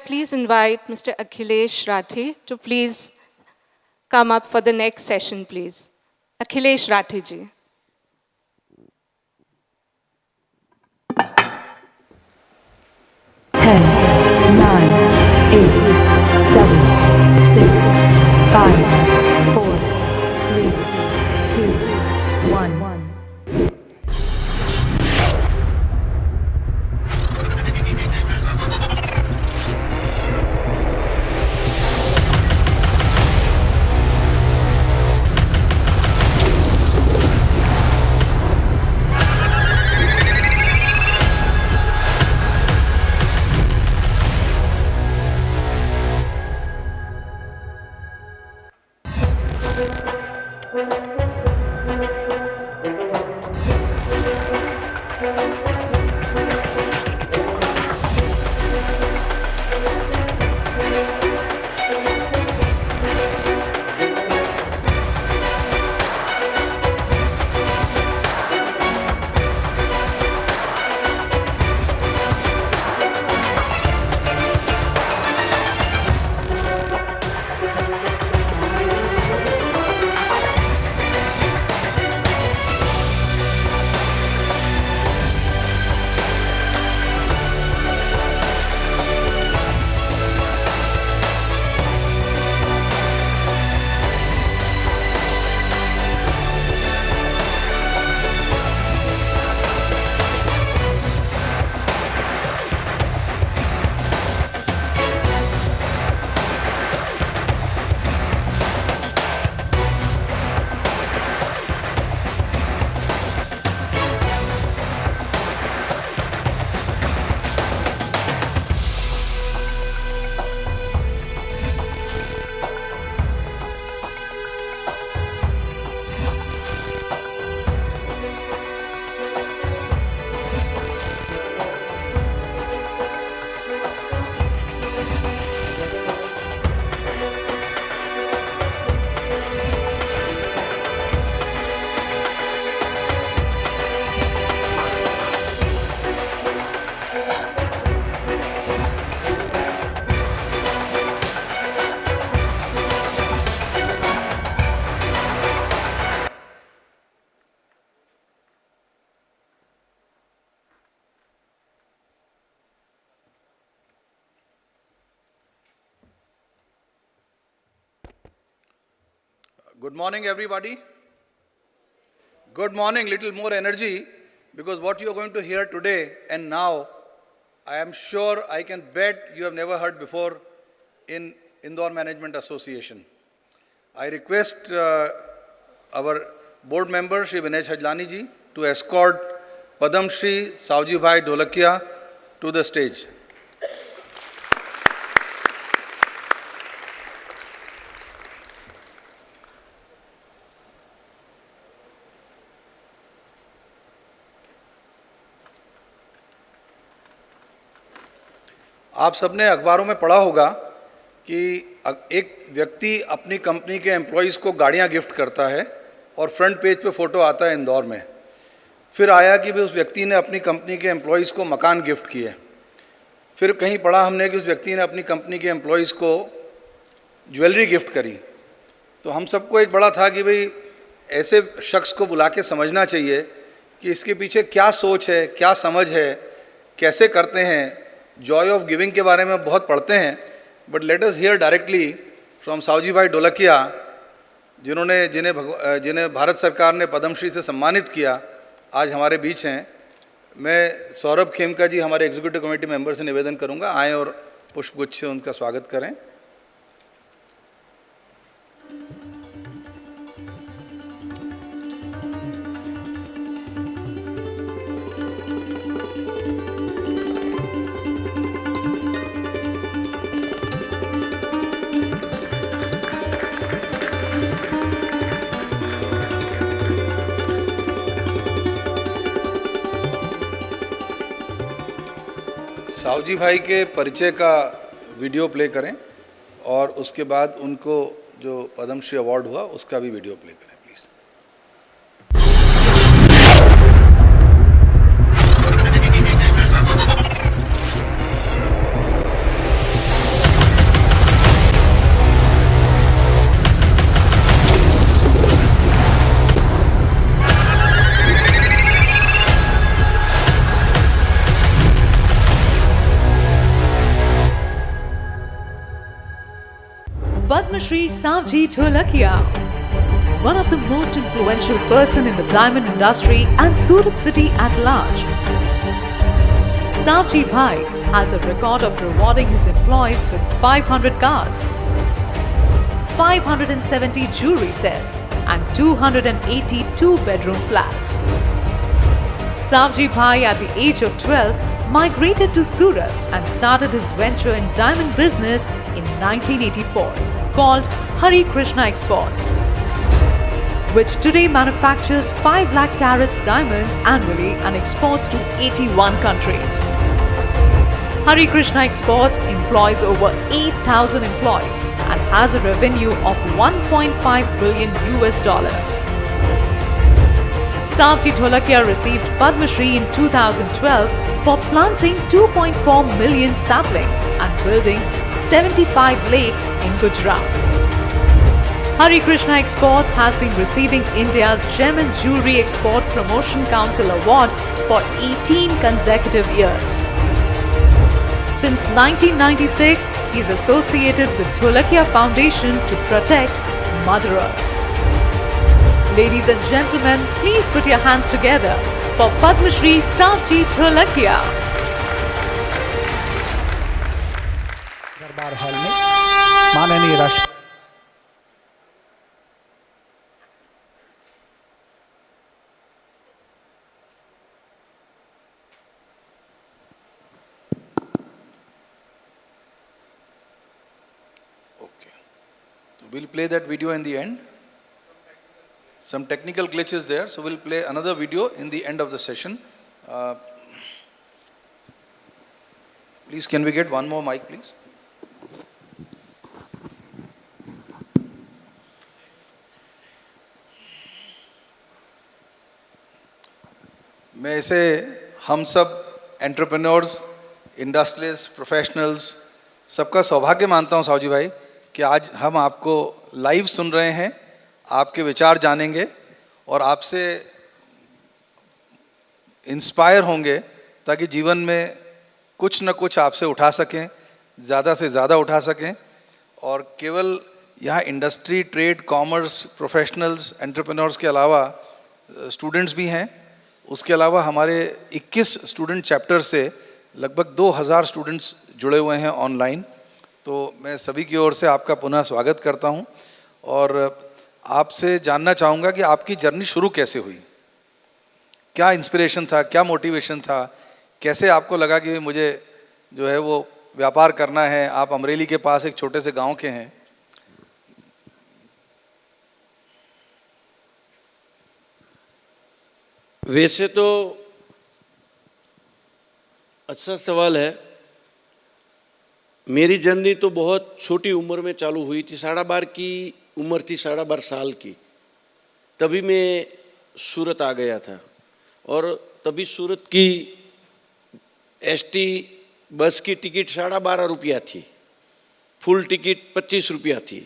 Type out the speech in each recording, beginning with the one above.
please invite Mr. Akhilesh Rathi to please come up for the next session, please. Akhilesh Rathi ji. Ten, 9, 8, 7, 6, 5, 4, 3, 2, 1. Good morning, everybody. Good morning, little more energy, because what you are going to hear today and now, I am sure, I can bet you have never heard before in Indore Management Association. I request our board member, Shri Vinesh Hajlani ji, to escort Padam Shri Savji Bhai Dholakia to the stage. आप सबने अखबारों में पढ़ा होगा कि एक व्यक्ति अपनी कंपनी के एम्प्लॉइज़ को गाड़ियां गिफ्ट करता है और फ्रंट पेज पे फ़ोटो आता है इंदौर में। फिर आया कि भी उस व्यक्ति ने अपनी कंपनी के एम्प्लॉइज़ को मकान गिफ्ट किए। फिर कहीं पढ़ा हमने कि उस व्यक्ति ने अपनी कंपनी के एम्प्लॉइज़ को ज्वेलरी गिफ्ट करी। तो हम सबको एक बड़ा था कि भाई ऐसे शख्स को बुला के समझना चाहिए कि इसके पीछे क्या सोच है, क्या समझ है, कैसे करते हैं। जॉय ऑफ गिविंग के बारे में बहुत पढ़ते हैं, but let us hear directly from Savji bhai Dholakia, जिन्हें भारत सरकार ने पद्मश्री से सम्मानित किया, आज हमारे बीच हैं। मैं सौरभ खेमका जी, हमारे एग्जीक्यूटिव कमेटी मेंबर से निवेदन करूंगा, आएँ और पुष्पगुच्छ से उनका स्वागत करें। सावजी भाई के परिचय का वीडियो प्ले करें और उसके बाद उनको जो पद्मश्री अवार्ड हुआ उसका भी वीडियो प्ले करें please. Padma Shri Savji Dholakia, one of the most influential person in the diamond industry and Surat city at large. Savji Bhai has a record of rewarding his employees with 500 cars, 570 jewelry sets and 282 bedroom flats. Savji Bhai at the age of 12 migrated to Surat and started his venture in diamond business in 1984 called Hari Krishna Exports, which today manufactures 5 lakh carats diamonds annually and exports to 81 countries. Hari Krishna Exports employs over 8,000 employees and has a revenue of $1.5 billion. Savji Dholakia received Padma Shri in 2012 for planting 2.4 million saplings and building 75 lakes in Gujarat. Hari Krishna Exports has been receiving India's Gem and Jewelry Export Promotion Council Award for 18 consecutive years. Since 1996, he is associated with Dholakia Foundation to protect Mother Earth. Ladies and gentlemen, please put your hands together for Padma Shri Savji Dholakia. दरबार hall में माननीय राष्ट्रपति Okay. So we'll play that video in the end. Some technical glitches there, so we'll play another video in the end of the session. Please, can we get one more mic, please? मैं इसे हम सब entrepreneurs, industrialist, professionals सबका सौभाग्य मानता हूं साहू जी भाई कि आज हम आपको लाइव सुन रहे हैं, आपके विचार जानेंगे और आपसे इंस्पायर होंगे ताकि जीवन में कुछ न कुछ आपसे उठा सकें, ज़्यादा से ज़्यादा उठा सकें। और केवल यहाँ industry, trade, commerce, professionals, entrepreneurs के अलावा स्टूडेंट्स भी हैं। उसके अलावा हमारे 21 स्टूडेंट चैप्टर से लगभग 2000 स्टूडेंट्स जुड़े हुए हैं ऑनलाइन। तो मैं सभी की ओर से आपका पुनः स्वागत करता हूं और आपसे जानना चाहूँगा कि आपकी जर्नी शुरू कैसे हुई, क्या इंस्पिरेशन था, क्या मोटिवेशन था, कैसे आपको लगा कि मुझे जो है वो व्यापार करना है। आप अमरेली के पास एक छोटे से गांव के हैं। वैसे तो अच्छा सवाल है। मेरी जर्नी तो बहुत छोटी उम्र में चालू हुई थी, 12.5 की उम्र थी, 12.5 साल की। तभी मैं सूरत आ गया था और तभी सूरत की एसटी बस की टिकट 12.5 रुपया थी, फुल टिकट 25 रुपया थी।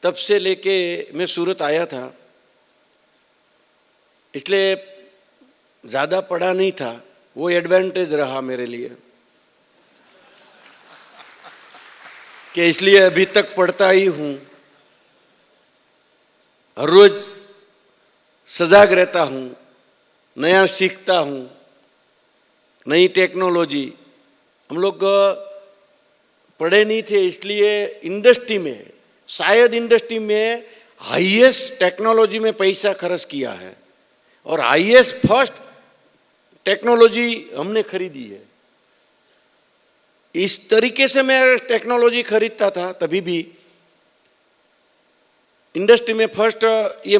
तब से लेके मैं सूरत आया था, इसलिए ज़्यादा पढ़ा नहीं था, वो एडवांटेज रहा मेरे लिए कि इसलिए अभी तक पढ़ता ही हूँ। हर रोज सजग रहता हूँ, नया सीखता हूँ, नई टेक्नोलॉजी। हम लोग पढ़े नहीं थे, इसलिए इंडस्ट्री में, शायद इंडस्ट्री में हाईएस्ट टेक्नोलॉजी में पैसा खर्च किया है और हाईएस्ट फर्स्ट टेक्नोलॉजी हमने खरीदी है। इस तरीके से मैं टेक्नोलॉजी खरीदता था। तभी भी इंडस्ट्री में फर्स्ट ये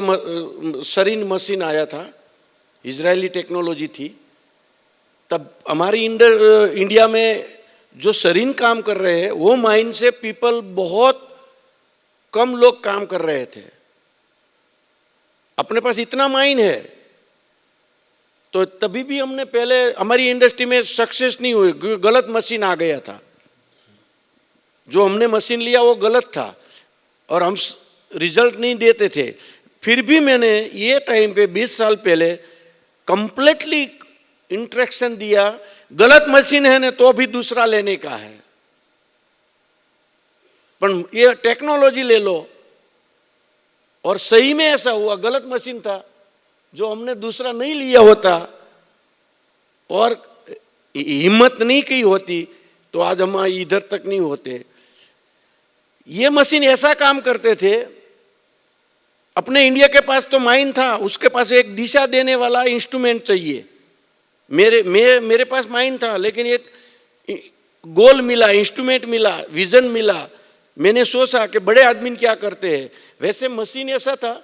सरीन मशीन आया था, इजरायली टेक्नोलॉजी थी। तब हमारी इंडिया में जो सरीन काम कर रहे हैं वो माइन से पीपल बहुत कम लोग काम कर रहे थे। अपने पास इतना माइन है तो तभी भी हमने पहले हमारी इंडस्ट्री में सक्सेस नहीं हुई, गलत मशीन आ गया था। जो हमने मशीन लिया वो गलत था और हम रिजल्ट नहीं देते थे। फिर भी मैंने ये टाइम पे 20 साल पहले कंप्लीटली इंस्ट्रक्शन दिया, गलत मशीन है ना तो भी दूसरा लेने का है। पर ये टेक्नोलॉजी ले लो, और सही में ऐसा हुआ, गलत मशीन था, जो हमने दूसरा नहीं लिया होता और हिम्मत नहीं की होती तो आज हम इधर तक नहीं होते। ये मशीन ऐसा काम करते थे, अपने इंडिया के पास तो माइन था, उसके पास एक दिशा देने वाला इंस्ट्रूमेंट चाहिए। मेरे पास माइन था, लेकिन एक गोल मिला, इंस्ट्रूमेंट मिला, विजन मिला। मैंने सोचा कि बड़े आदमी क्या करते हैं, वैसे मशीन ऐसा था।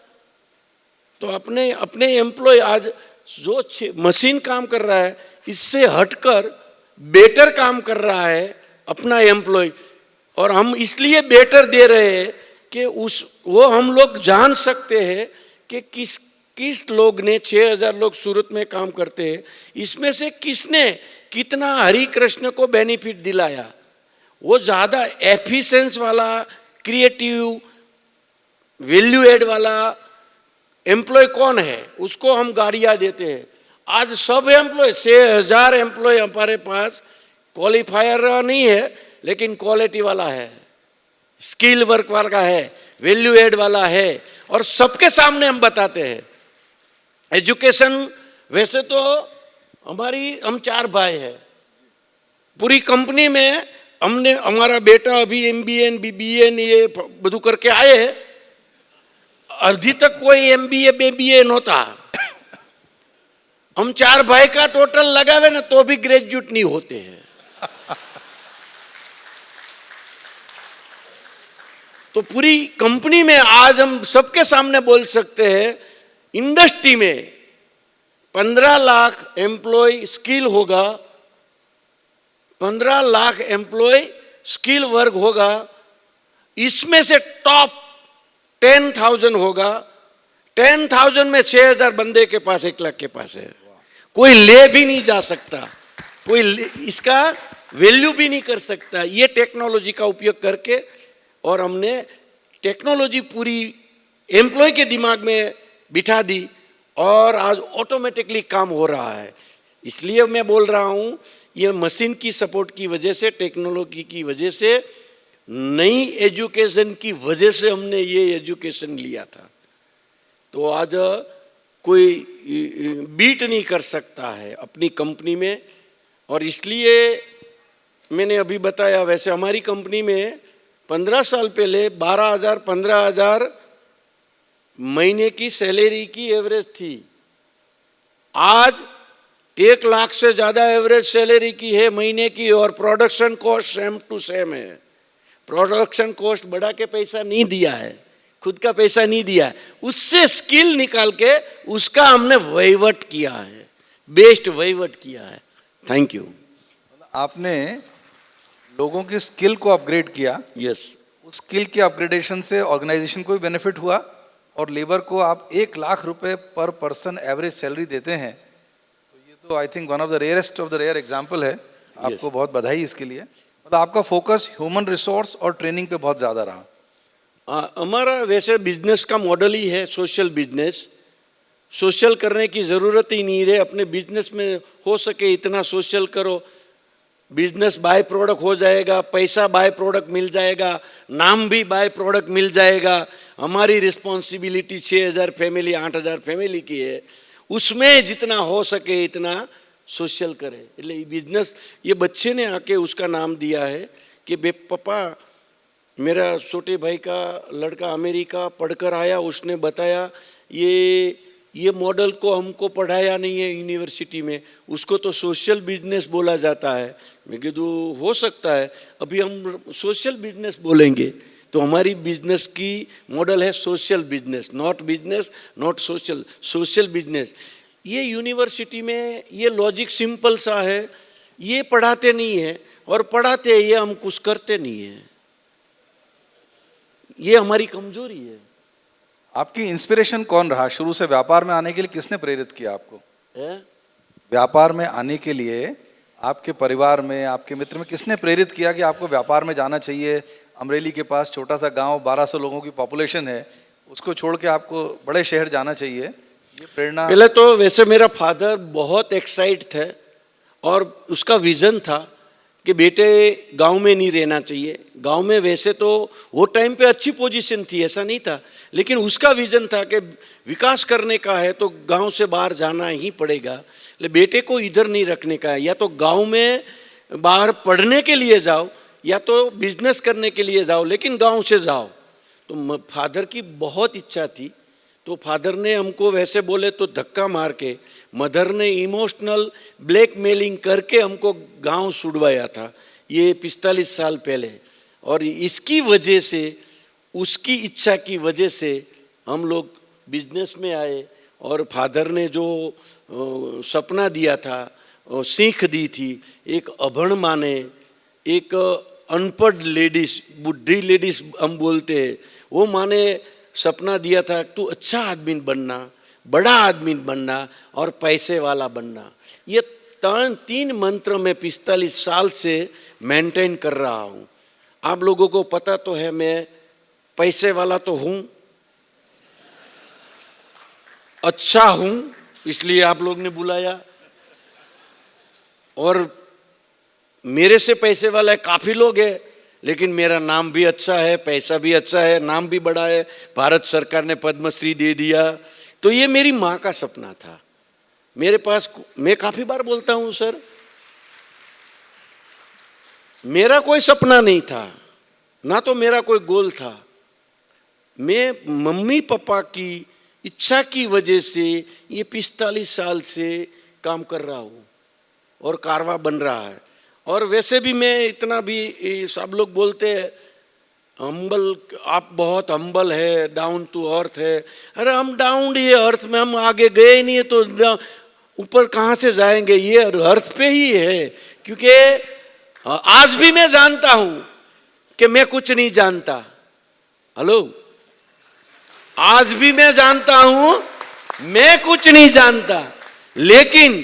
तो अपने एम्प्लॉय आज जो मशीन काम कर रहा है, इससे हटकर बेटर काम कर रहा है अपना एम्प्लॉय, और हम इसलिए बेटर दे रहे हैं कि वो हम लोग जान सकते हैं कि किस लोग ने 6000 लोग सूरत में काम करते हैं, इसमें से किसने कितना हरि कृष्ण को बेनिफिट दिलाया। वो ज़्यादा एफिशिएंस वाला, क्रिएटिव, वैल्यू एड वाला एम्प्लॉय कौन है, उसको हम गाड़ियाँ देते हैं। आज सब एम्प्लॉय, 6000 एम्प्लॉय हमारे पास क्वालिफायर नहीं है, लेकिन क्वालिटी वाला है, स्किल वर्क वाला है, वैल्यू एड वाला है, और सबके सामने हम बताते हैं। एजुकेशन, वैसे तो हम 4 भाई हैं, पूरी कंपनी में हमारा बेटा अभी MBA BBA ये बधु करके आए हैं, अभी तक कोई MBA BBA नहोता। हम 4 भाई का टोटल लगावे ना तो भी ग्रेजुएट नहीं होते हैं। तो पूरी कंपनी में आज हम सबके सामने बोल सकते हैं, इंडस्ट्री में 15 लाख एम्प्लॉय स्किल होगा, 15 लाख एम्प्लॉय स्किल वर्क होगा, इसमें से टॉप 10,000 होगा। 10,000 में 6000 बंदे के पास, 1 लाख के पास है, कोई ले भी नहीं जा सकता, कोई इसका वैल्यू भी नहीं कर सकता। ये टेक्नोलॉजी का उपयोग करके, और हमने टेक्नोलॉजी पूरी एम्प्लॉय के दिमाग में बिठा दी, और आज ऑटोमेटिकली काम हो रहा है। इसलिए मैं बोल रहा हूं, ये मशीन की सपोर्ट की वजह से, टेक्नोलॉजी की वजह से, नई एजुकेशन की वजह से हमने ये एजुकेशन लिया था। तो आज कोई बीट नहीं कर सकता है अपनी कंपनी में। और इसलिए मैंने अभी बताया, वैसे हमारी कंपनी में 15 साल पहले 12,000 15,000 महीने की सैलरी की एवरेज थी। आज 1 लाख से ज़्यादा एवरेज सैलरी की है महीने की, और production cost same to same है। प्रोडक्शन कॉस्ट बढ़ा के पैसा नहीं दिया है, खुद का पैसा नहीं दिया है, उससे स्किल निकाल के उसका हमने वहीवट किया है, बेस्ट वहीवट किया है। Thank you. आपने लोगों की स्किल को अपग्रेड किया। यस। उस स्किल के अपग्रेडेशन से ऑर्गेनाइजेशन को भी बेनिफिट हुआ, और लेबर को आप 1 लाख रुपए पर पर्सन एवरेज सैलरी देते हैं, तो ये तो I think one of the rarest of the rare example है। आपको बहुत बधाई इसके लिए। मतलब आपका फोकस ह्यूमन रिसोर्स और ट्रेनिंग पे बहुत ज़्यादा रहा। हमारा वैसे बिजनेस का मॉडल ही है सोशल बिजनेस। सोशल करने की ज़रूरत ही नहीं है, अपने बिजनेस में हो सके इतना सोशल करो, बिजनेस बाय प्रोडक्ट हो जाएगा, पैसा बाय प्रोडक्ट मिल जाएगा, नाम भी बाय प्रोडक्ट मिल जाएगा। हमारी रिस्पॉन्सिबिलिटी 6000 फैमिली 8000 फैमिली की है, उसमें जितना हो सके इतना सोशल करे। એટલે बिजनेस, ये बच्चे ने आके उसका नाम दिया है कि बे पापा, मेरा छोटे भाई का लड़का अमेरिका पढ़कर आया, उसने बताया ये मॉडल को हमको पढ़ाया नहीं है यूनिवर्सिटी में, उसको तो सोशल बिजनेस बोला जाता है। मैं कहा हो सकता है, अभी हम सोशल बिजनेस बोलेंगे। तो हमारी बिजनेस की मॉडल है social business, not business not social, social business. ये यूनिवर्सिटी में ये लॉजिक सिंपल सा है, ये पढ़ाते नहीं है, और पढ़ाते ये हम कुछ करते नहीं है, ये हमारी कमजोरी है। आपकी इंस्पिरेशन कौन रहा शुरू से? व्यापार में आने के लिए किसने प्रेरित किया आपको? व्यापार में आने के लिए आपके परिवार में, आपके मित्र में किसने प्रेरित किया कि आपको व्यापार में जाना चाहिए? अमरेली के पास छोटा सा गांव, 1200 लोगों की पॉपुलेशन है, उसको छोड़ के आपको बड़े शहर जाना चाहिए, ये प्रेरणा? पहले तो वैसे मेरा फादर बहुत एक्साइट थे, और उसका विजन था कि बेटे गांव में नहीं रहना चाहिए। गांव में वैसे तो वो टाइम पे अच्छी पोजीशन थी, ऐसा नहीं था, लेकिन उसका विजन था कि विकास करने का है तो गांव से बाहर जाना ही पड़ेगा। ले बेटे को इधर नहीं रखने का है, या तो गांव में बाहर पढ़ने के लिए जाओ या तो बिजनेस करने के लिए जाओ, लेकिन गांव से जाओ। तो फादर की बहुत इच्छा थी, तो फादर ने हमको वैसे बोले तो धक्का मार के, मदर ने इमोशनल ब्लैकमेलिंग करके हमको गांव छुड़वाया था, ये 45 साल पहले। और इसकी वजह से, उसकी इच्छा की वजह से हम लोग बिजनेस में आए। और फादर ने जो सपना दिया था, सीख दी थी, एक अभण माने, एक अनपढ़ लेडीज, बुढ़ी लेडीज हम बोलते हैं, वो माने सपना दिया था तू अच्छा आदमी बनना, बड़ा आदमी बनना और पैसे वाला बनना। ये तीन मंत्र में 45 साल से मेंटेन कर रहा हूँ। आप लोगों को पता तो है मैं पैसे वाला तो हूँ, अच्छा हूँ, इसलिए आप लोग ने बुलाया। और मेरे से पैसे वाला काफ़ी लोग हैं, लेकिन मेरा नाम भी अच्छा है, पैसा भी अच्छा है, नाम भी बड़ा है, भारत सरकार ने पद्मश्री दे दिया। तो ये मेरी माँ का सपना था। मेरे पास, मैं काफ़ी बार बोलता हूँ सर, मेरा कोई सपना नहीं था, ना तो मेरा कोई गोल था। मैं मम्मी पापा की इच्छा की वजह से ये 45 साल से काम कर रहा हूँ और कारवा बन रहा है। और वैसे भी मैं इतना भी, सब लोग बोलते हैं हम्बल, आप बहुत हम्बल है, डाउन टू अर्थ है। अरे हम डाउन ही है अर्थ में, हम आगे गए ही नहीं है तो ऊपर कहाँ से जाएंगे, ये अर्थ पे ही है। क्योंकि आज भी मैं जानता हूँ कि मैं कुछ नहीं जानता। हेलो, आज भी मैं जानता हूँ मैं कुछ नहीं जानता, लेकिन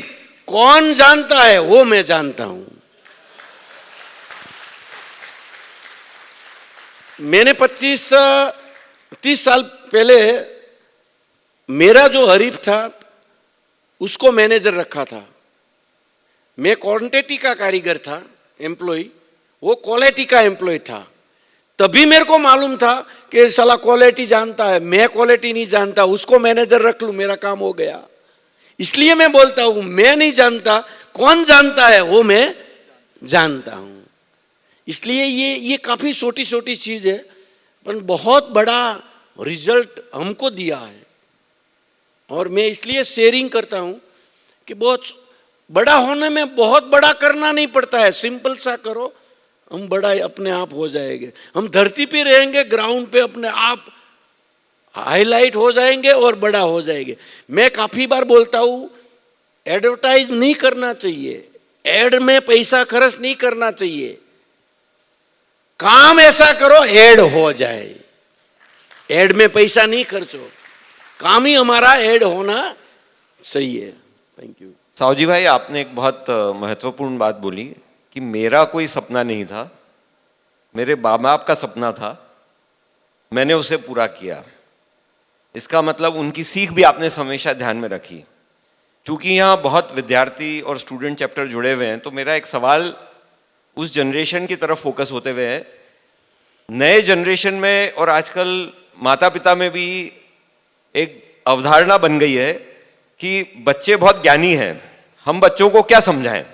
कौन जानता है वो मैं जानता हूँ। मैंने 25-30 साल पहले मेरा जो हरीफ था उसको मैनेजर रखा था। मैं क्वांटिटी का कारीगर था, एम्प्लॉय, वो क्वालिटी का एम्प्लॉय था। तभी मेरे को मालूम था कि साला क्वालिटी जानता है, मैं क्वालिटी नहीं जानता, उसको मैनेजर रख लूं, मेरा काम हो गया। इसलिए मैं बोलता हूं मैं नहीं जानता, कौन जानता है वो मैं जानता हूं। इसलिए ये काफी छोटी छोटी चीज है, पर बहुत बड़ा रिजल्ट हमको दिया है। और मैं इसलिए शेयरिंग करता हूं कि बहुत बड़ा होने में बहुत बड़ा करना नहीं पड़ता है, सिंपल सा करो, हम बड़ा अपने आप हो जाएंगे। हम धरती पे रहेंगे, ग्राउंड पे अपने आप हाईलाइट हो जाएंगे और बड़ा हो जाएंगे। मैं काफी बार बोलता हूं एडवर्टाइज नहीं करना चाहिए, एड में पैसा खर्च नहीं करना चाहिए, काम ऐसा करो एड हो जाए। एड में पैसा नहीं खर्चो, काम ही हमारा एड होना सही है। Thank you. साहू भाई, आपने एक बहुत महत्वपूर्ण बात बोली कि मेरा कोई सपना नहीं था, मेरे बाप बाप का सपना था, मैंने उसे पूरा किया। इसका मतलब उनकी सीख भी आपने हमेशा ध्यान में रखी। चूंकि यहाँ बहुत विद्यार्थी और स्टूडेंट चैप्टर जुड़े हुए हैं, तो मेरा एक सवाल उस जनरेशन की तरफ फोकस होते हुए है। नए जनरेशन में और आजकल माता पिता में भी एक अवधारणा बन गई है कि बच्चे बहुत ज्ञानी हैं, हम बच्चों को क्या समझाएं,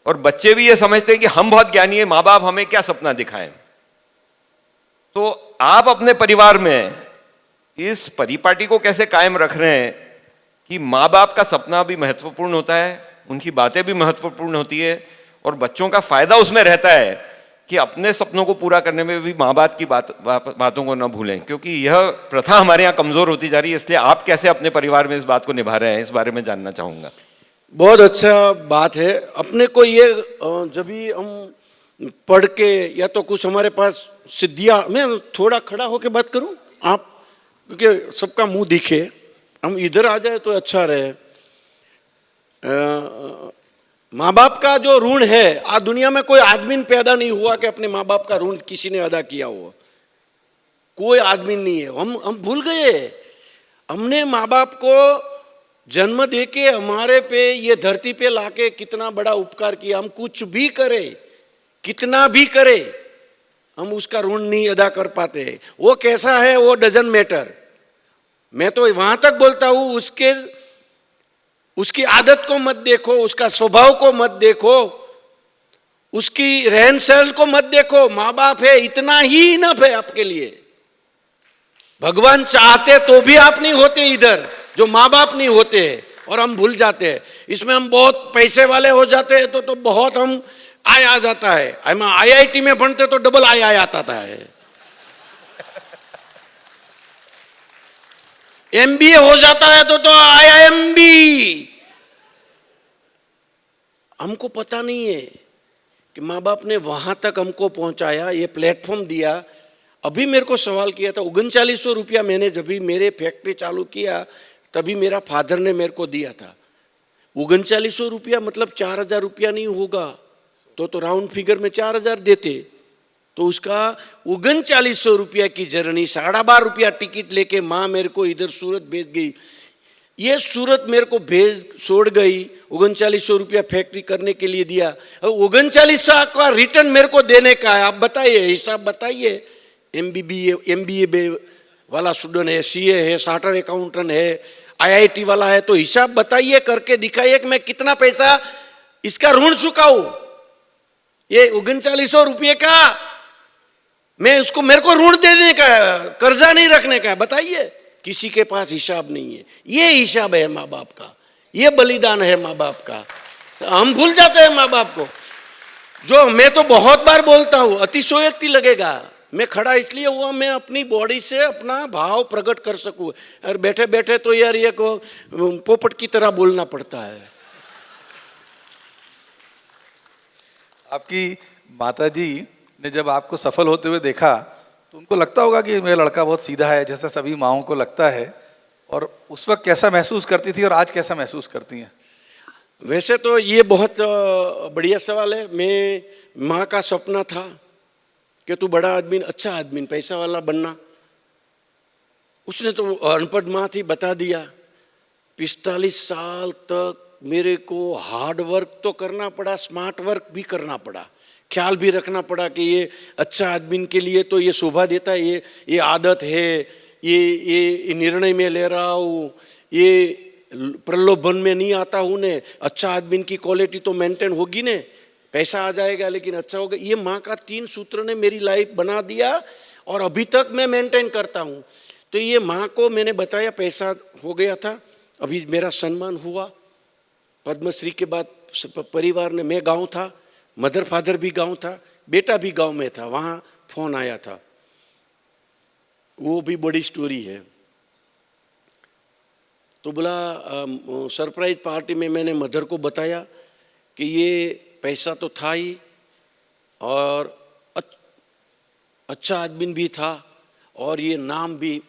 और बच्चे भी ये समझते हैं कि हम बहुत ज्ञानी हैं, माँ बाप हमें क्या सपना दिखाएं। तो आप अपने परिवार में इस परिपाटी को कैसे कायम रख रहे हैं कि माँ बाप का सपना भी महत्वपूर्ण होता है, उनकी बातें भी महत्वपूर्ण होती है, और बच्चों का फायदा उसमें रहता है कि अपने सपनों को पूरा करने में भी माँ बाप की बातों को न भूलें, क्योंकि यह प्रथा हमारे यहाँ कमजोर होती जा रही है। इसलिए आप कैसे अपने परिवार में इस बात को निभा रहे हैं, इस बारे में जानना चाहूंगा। बहुत अच्छा बात है। अपने को ये जब भी हम पढ़ के या तो कुछ हमारे पास सिद्धियां, मैं थोड़ा खड़ा होके बात करूं आप, क्योंकि सबका मुंह दिखे, हम इधर आ जाए तो अच्छा रहे। माँ बाप का जो ऋण है, आज दुनिया में कोई आदमी पैदा नहीं हुआ कि अपने माँ बाप का ऋण किसी ने अदा किया हुआ, कोई आदमी नहीं है। हम भूल गए। हमने माँ बाप को जन्म देके हमारे पे ये धरती पे लाके कितना बड़ा उपकार किया। हम कुछ भी करें, कितना भी करे हम उसका ऋण नहीं अदा कर पाते हैं। वो कैसा है वो डजंट मैटर। मैं तो वहां तक बोलता हूं उसकी आदत को मत देखो, उसका स्वभाव को मत देखो, उसकी रहन सहन को मत देखो। माँ बाप है, इतना ही इनफ है आपके लिए। भगवान चाहते तो भी आप नहीं होते इधर, जो माँ बाप नहीं होते हैं, और हम भूल जाते हैं। इसमें हम बहुत पैसे वाले हो जाते हैं तो बहुत हम आय आ जाता है। हम IIT में पढ़ते तो डबल आय आता है। MBA हो जाता है तो IIMB। हमको पता नहीं है कि माँ बाप ने वहां तक हमको पहुंचाया, ये प्लेटफॉर्म दिया। अभी मेरे को सवाल किया था, 3900 रुपया मैंने जब भी मेरे फैक्ट्री चालू किया तभी मेरा फादर ने मेरे को दिया था। 3900 रुपया मतलब 4000 रुपया नहीं होगा तो राउंड फिगर में 4000 देते। तो उसका 3900 रुपया की जर्नी, 12.5 रुपया टिकट लेके माँ मेरे को इधर सूरत भेज गई। ये सूरत मेरे को भेज छोड़ गई, 3900 रुपया फैक्ट्री करने के लिए दिया। 3900 का रिटर्न मेरे को देने का है। आप बताइए, हिसाब बताइए। MBA वाला स्टूडेंट है, CA है, चार्टर्ड अकाउंटेंट है, IIT वाला है, तो हिसाब बताइए, करके दिखाइए कि मैं कितना पैसा इसका ऋण चुकाऊं। ये 3900 रुपये का मैं उसको, मेरे को ऋण देने का, कर्जा नहीं रखने का। बताइए, किसी के पास हिसाब नहीं है। ये हिसाब है माँ बाप का, ये बलिदान है माँ बाप का। तो हम भूल जाते हैं माँ बाप को। जो मैं तो बहुत बार बोलता हूं, अतिशयोक्ति लगेगा, मैं खड़ा इसलिए हुआ मैं अपनी बॉडी से अपना भाव प्रकट कर सकूं। और बैठे बैठे तो यार ये को पोपट की तरह बोलना पड़ता है। आपकी माताजी ने जब आपको सफल होते हुए देखा तो उनको लगता होगा कि मेरा लड़का बहुत सीधा है, जैसा सभी माओं को लगता है। और उस वक्त कैसा महसूस करती थी और आज कैसा महसूस करती हैं? वैसे तो ये बहुत बढ़िया सवाल है। मैं माँ का सपना था कि तू बड़ा आदमी, अच्छा आदमी, पैसा वाला बनना। उसने तो अनपढ़ माँ थी, बता दिया। 45 साल तक मेरे को हार्ड वर्क तो करना पड़ा, स्मार्ट वर्क भी करना पड़ा, ख्याल भी रखना पड़ा कि ये अच्छा आदमी के लिए तो ये शोभा देता है, ये आदत है, ये निर्णय में ले रहा हूँ, ये प्रलोभन में नहीं आता हूँ ने। अच्छा आदमी की क्वालिटी तो मेंटेन होगी ने, पैसा आ जाएगा लेकिन अच्छा होगा। ये माँ का 3 सूत्र ने मेरी लाइफ बना दिया और अभी तक मैं मेंटेन करता हूँ। तो ये माँ को मैंने बताया, पैसा हो गया था, अभी मेरा सम्मान हुआ पद्मश्री के बाद। परिवार ने, मैं गाँव था, मदर फादर भी गाँव था, बेटा भी गाँव में था, वहाँ फोन आया था। वो भी बड़ी स्टोरी है। तो बोला सरप्राइज पार्टी में मैंने मदर को बताया कि ये पैसा तो था ही और अच्छा आदमी भी था और ये नाम भी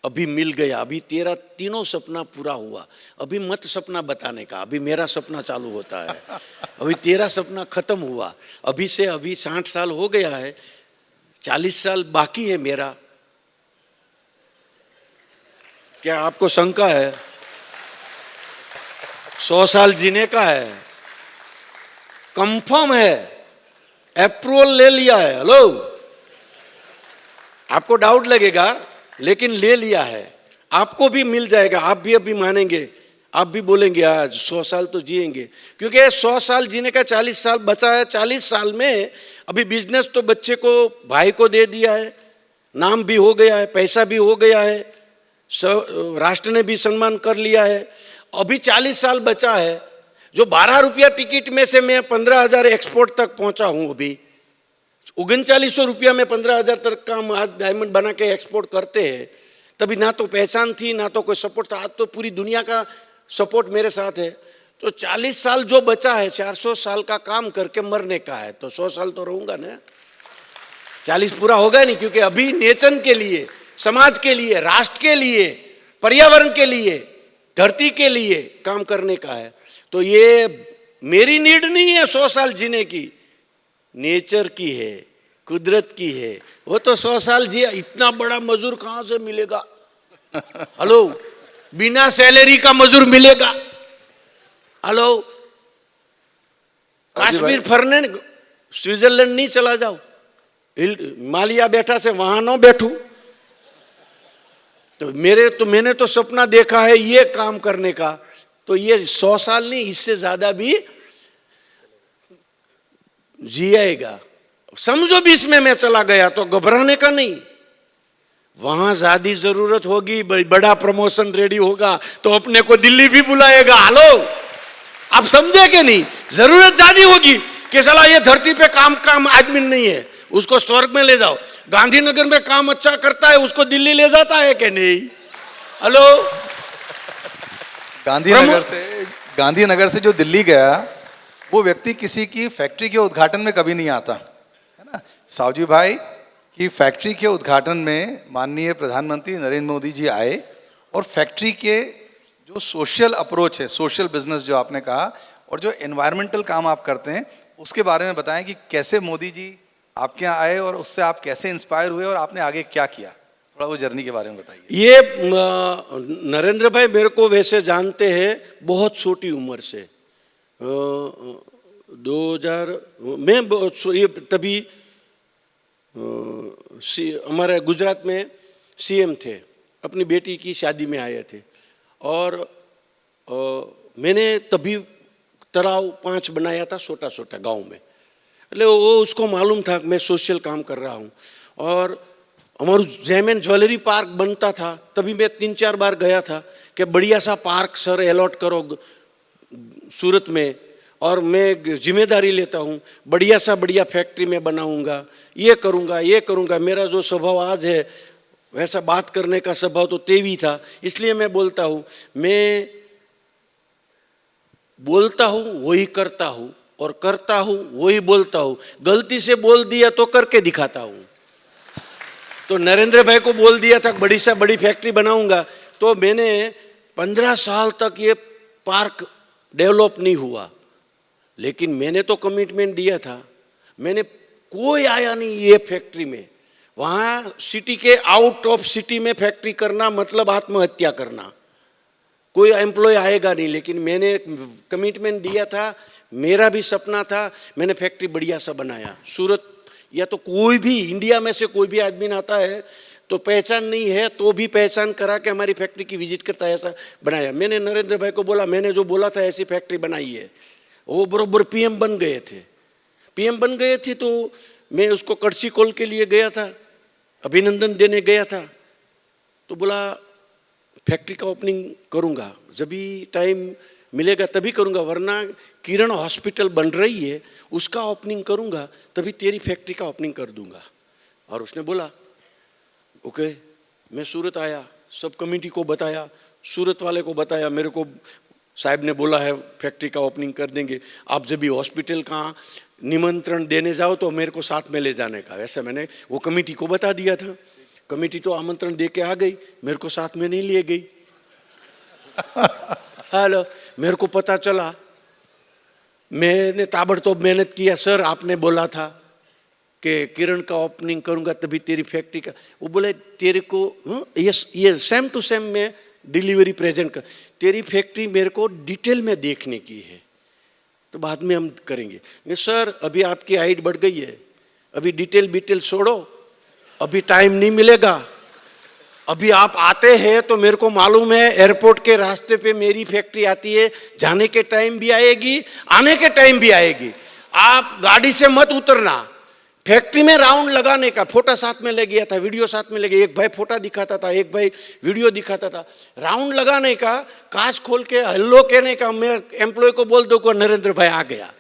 अभी मिल गया। अभी तेरा तीनों सपना पूरा हुआ। अभी मत सपना बताने का, अभी मेरा सपना चालू होता है। अभी तेरा सपना खत्म हुआ। अभी से अभी 60 साल हो गया है, 40 साल बाकी है मेरा। क्या आपको शंका है? 100 साल जीने का है, कंफर्म है, अप्रूवल ले लिया है। हेलो, आपको डाउट लगेगा लेकिन ले लिया है। आपको भी मिल जाएगा, आप भी अभी मानेंगे, आप भी बोलेंगे आज 100 साल तो जिएंगे, क्योंकि 100 साल जीने का 40 साल बचा है। 40 साल में अभी बिजनेस तो बच्चे को, भाई को दे दिया है, नाम भी हो गया है, पैसा भी हो गया है, राष्ट्र ने भी सम्मान कर लिया है। अभी 40 साल बचा है। जो 12 रुपया टिकट में से मैं 15,000 एक्सपोर्ट तक पहुंचा हूं। अभी 3900 रुपया में 15,000 तक का हम आज डायमंड बना के एक्सपोर्ट करते हैं। तभी ना तो पहचान थी, ना तो कोई सपोर्ट था। आज तो पूरी दुनिया का सपोर्ट मेरे साथ है। तो 40 साल जो बचा है, 400 साल का काम करके मरने का है। तो 100 साल तो रहूंगा ना, 40 पूरा होगा नहीं, क्योंकि अभी नेशन के लिए, समाज के लिए, राष्ट्र के लिए, पर्यावरण के लिए, धरती के लिए काम करने का है। तो ये मेरी नीड नहीं है 100 साल जीने की, नेचर की है, कुदरत की है। वो तो 100 साल जिया। इतना बड़ा मजदूर कहां से मिलेगा? हेलो, बिना सैलरी का मजदूर मिलेगा? हेलो, कश्मीर फरने स्विट्जरलैंड नहीं चला जाऊं, हिमालय बैठा से वहां ना बैठूं। तो मैंने तो सपना देखा है ये काम करने का, तो ये 100 साल नहीं, इससे ज्यादा भी जिएगा। समझो 20 में मैं चला गया तो घबराने का नहीं। वहां ज्यादा जरूरत होगी, बड़ा प्रमोशन रेडी होगा तो अपने को दिल्ली भी बुलाएगा। हेलो, आप समझे कि नहीं? जरूरत ज्यादा होगी कि चला ये धरती पे काम आदमी नहीं है, उसको स्वर्ग में ले जाओ। गांधीनगर में काम अच्छा करता है, उसको दिल्ली ले जाता है कि नहीं? हेलो, गांधीनगर से जो दिल्ली गया वो व्यक्ति किसी की फैक्ट्री के उद्घाटन में कभी नहीं आता, है ना। सावजी भाई की फैक्ट्री के उद्घाटन में माननीय प्रधानमंत्री नरेंद्र मोदी जी आए और फैक्ट्री के जो सोशल अप्रोच है, सोशल बिजनेस जो आपने कहा, और जो एनवायरमेंटल काम आप करते हैं उसके बारे में बताएं कि कैसे मोदी जी आपके यहाँ आए और उससे आप कैसे इंस्पायर हुए और आपने आगे क्या किया, थोड़ा वो जर्नी के बारे में बताइए। ये नरेंद्र भाई मेरे को वैसे जानते हैं बहुत छोटी उम्र से। 2000 में ये तभी हमारे गुजरात में सीएम थे, अपनी बेटी की शादी में आए थे और मैंने तभी तालाब 5 बनाया था छोटा छोटा गांव में। એટલે वो उसको मालूम था कि मैं सोशल काम कर रहा हूँ। और हमारा जैमेन ज्वेलरी पार्क बनता था, तभी मैं 3-4 बार गया था कि बढ़िया सा पार्क सर अलॉट करो सूरत में, और मैं जिम्मेदारी लेता हूँ, बढ़िया सा बढ़िया फैक्ट्री में बनाऊँगा, ये करूँगा। मेरा जो स्वभाव आज है वैसा बात करने का स्वभाव तो तेवी था, इसलिए मैं बोलता हूँ, मैं बोलता हूँ वही करता हूँ और करता हूँ वही बोलता हूँ। गलती से बोल दिया तो करके दिखाता हूँ। तो नरेंद्र भाई को बोल दिया था बड़ी से बड़ी फैक्ट्री बनाऊंगा, तो मैंने 15 साल तक ये पार्क डेवलप नहीं हुआ, लेकिन मैंने तो कमिटमेंट दिया था। मैंने कोई आया नहीं ये फैक्ट्री में, वहाँ सिटी के आउट ऑफ सिटी में फैक्ट्री करना मतलब आत्महत्या करना, कोई एम्प्लॉय आएगा नहीं। लेकिन मैंने कमिटमेंट दिया था, मेरा भी सपना था, मैंने फैक्ट्री बढ़िया सा बनाया। सूरत या तो कोई भी इंडिया में से कोई भी आदमी आता है तो पहचान नहीं है तो भी पहचान करा के हमारी फैक्ट्री की विजिट करता है, ऐसा बनाया। मैंने नरेंद्र भाई को बोला, मैंने जो बोला था ऐसी फैक्ट्री बनाई है। वो बरोबर पीएम बन गए थे। पीएम बन गए थे तो मैं उसको कड़छी कॉल के लिए गया था, अभिनंदन देने गया था। तो बोला फैक्ट्री का ओपनिंग करूँगा, जब भी टाइम मिलेगा तभी करूँगा, वरना किरण हॉस्पिटल बन रही है उसका ओपनिंग करूँगा, तभी तेरी फैक्ट्री का ओपनिंग कर दूँगा। और उसने बोला ओके। मैं सूरत आया, सब कमेटी को बताया, सूरत वाले को बताया, मेरे को साहब ने बोला है फैक्ट्री का ओपनिंग कर देंगे, आप जब भी हॉस्पिटल का निमंत्रण देने जाओ तो मेरे को साथ में ले जाने का। वैसे मैंने वो कमेटी को बता दिया था। कमेटी तो आमंत्रण दे के आ गई, मेरे को साथ में नहीं ले गई। हेलो, मेरे को पता चला, मैंने ताबड़तोड़ मेहनत किया। सर आपने बोला था कि किरण का ओपनिंग करूंगा तभी तेरी फैक्ट्री का। वो बोले तेरे को ये सेम टू सेम में डिलीवरी प्रेजेंट कर, तेरी फैक्ट्री मेरे को डिटेल में देखने की है, तो बाद में हम करेंगे। सर अभी आपकी हाइट बढ़ गई है, अभी डिटेल छोड़ो, अभी टाइम नहीं मिलेगा। अभी आप आते हैं तो मेरे को मालूम है एयरपोर्ट के रास्ते पे मेरी फैक्ट्री आती है, जाने के टाइम भी आएगी, आने के टाइम भी आएगी। आप गाड़ी से मत उतरना। फैक्ट्री में राउंड लगाने का फोटो साथ में ले गया था, वीडियो साथ में ले गया। एक भाई फोटो दिखाता था, एक भाई वीडियो दिखाता था। राउंड लगाने का, कांच खोल के हेलो कहने का, मैं एम्प्लॉय को बोल दूँ को नरेंद्र भाई आ गया।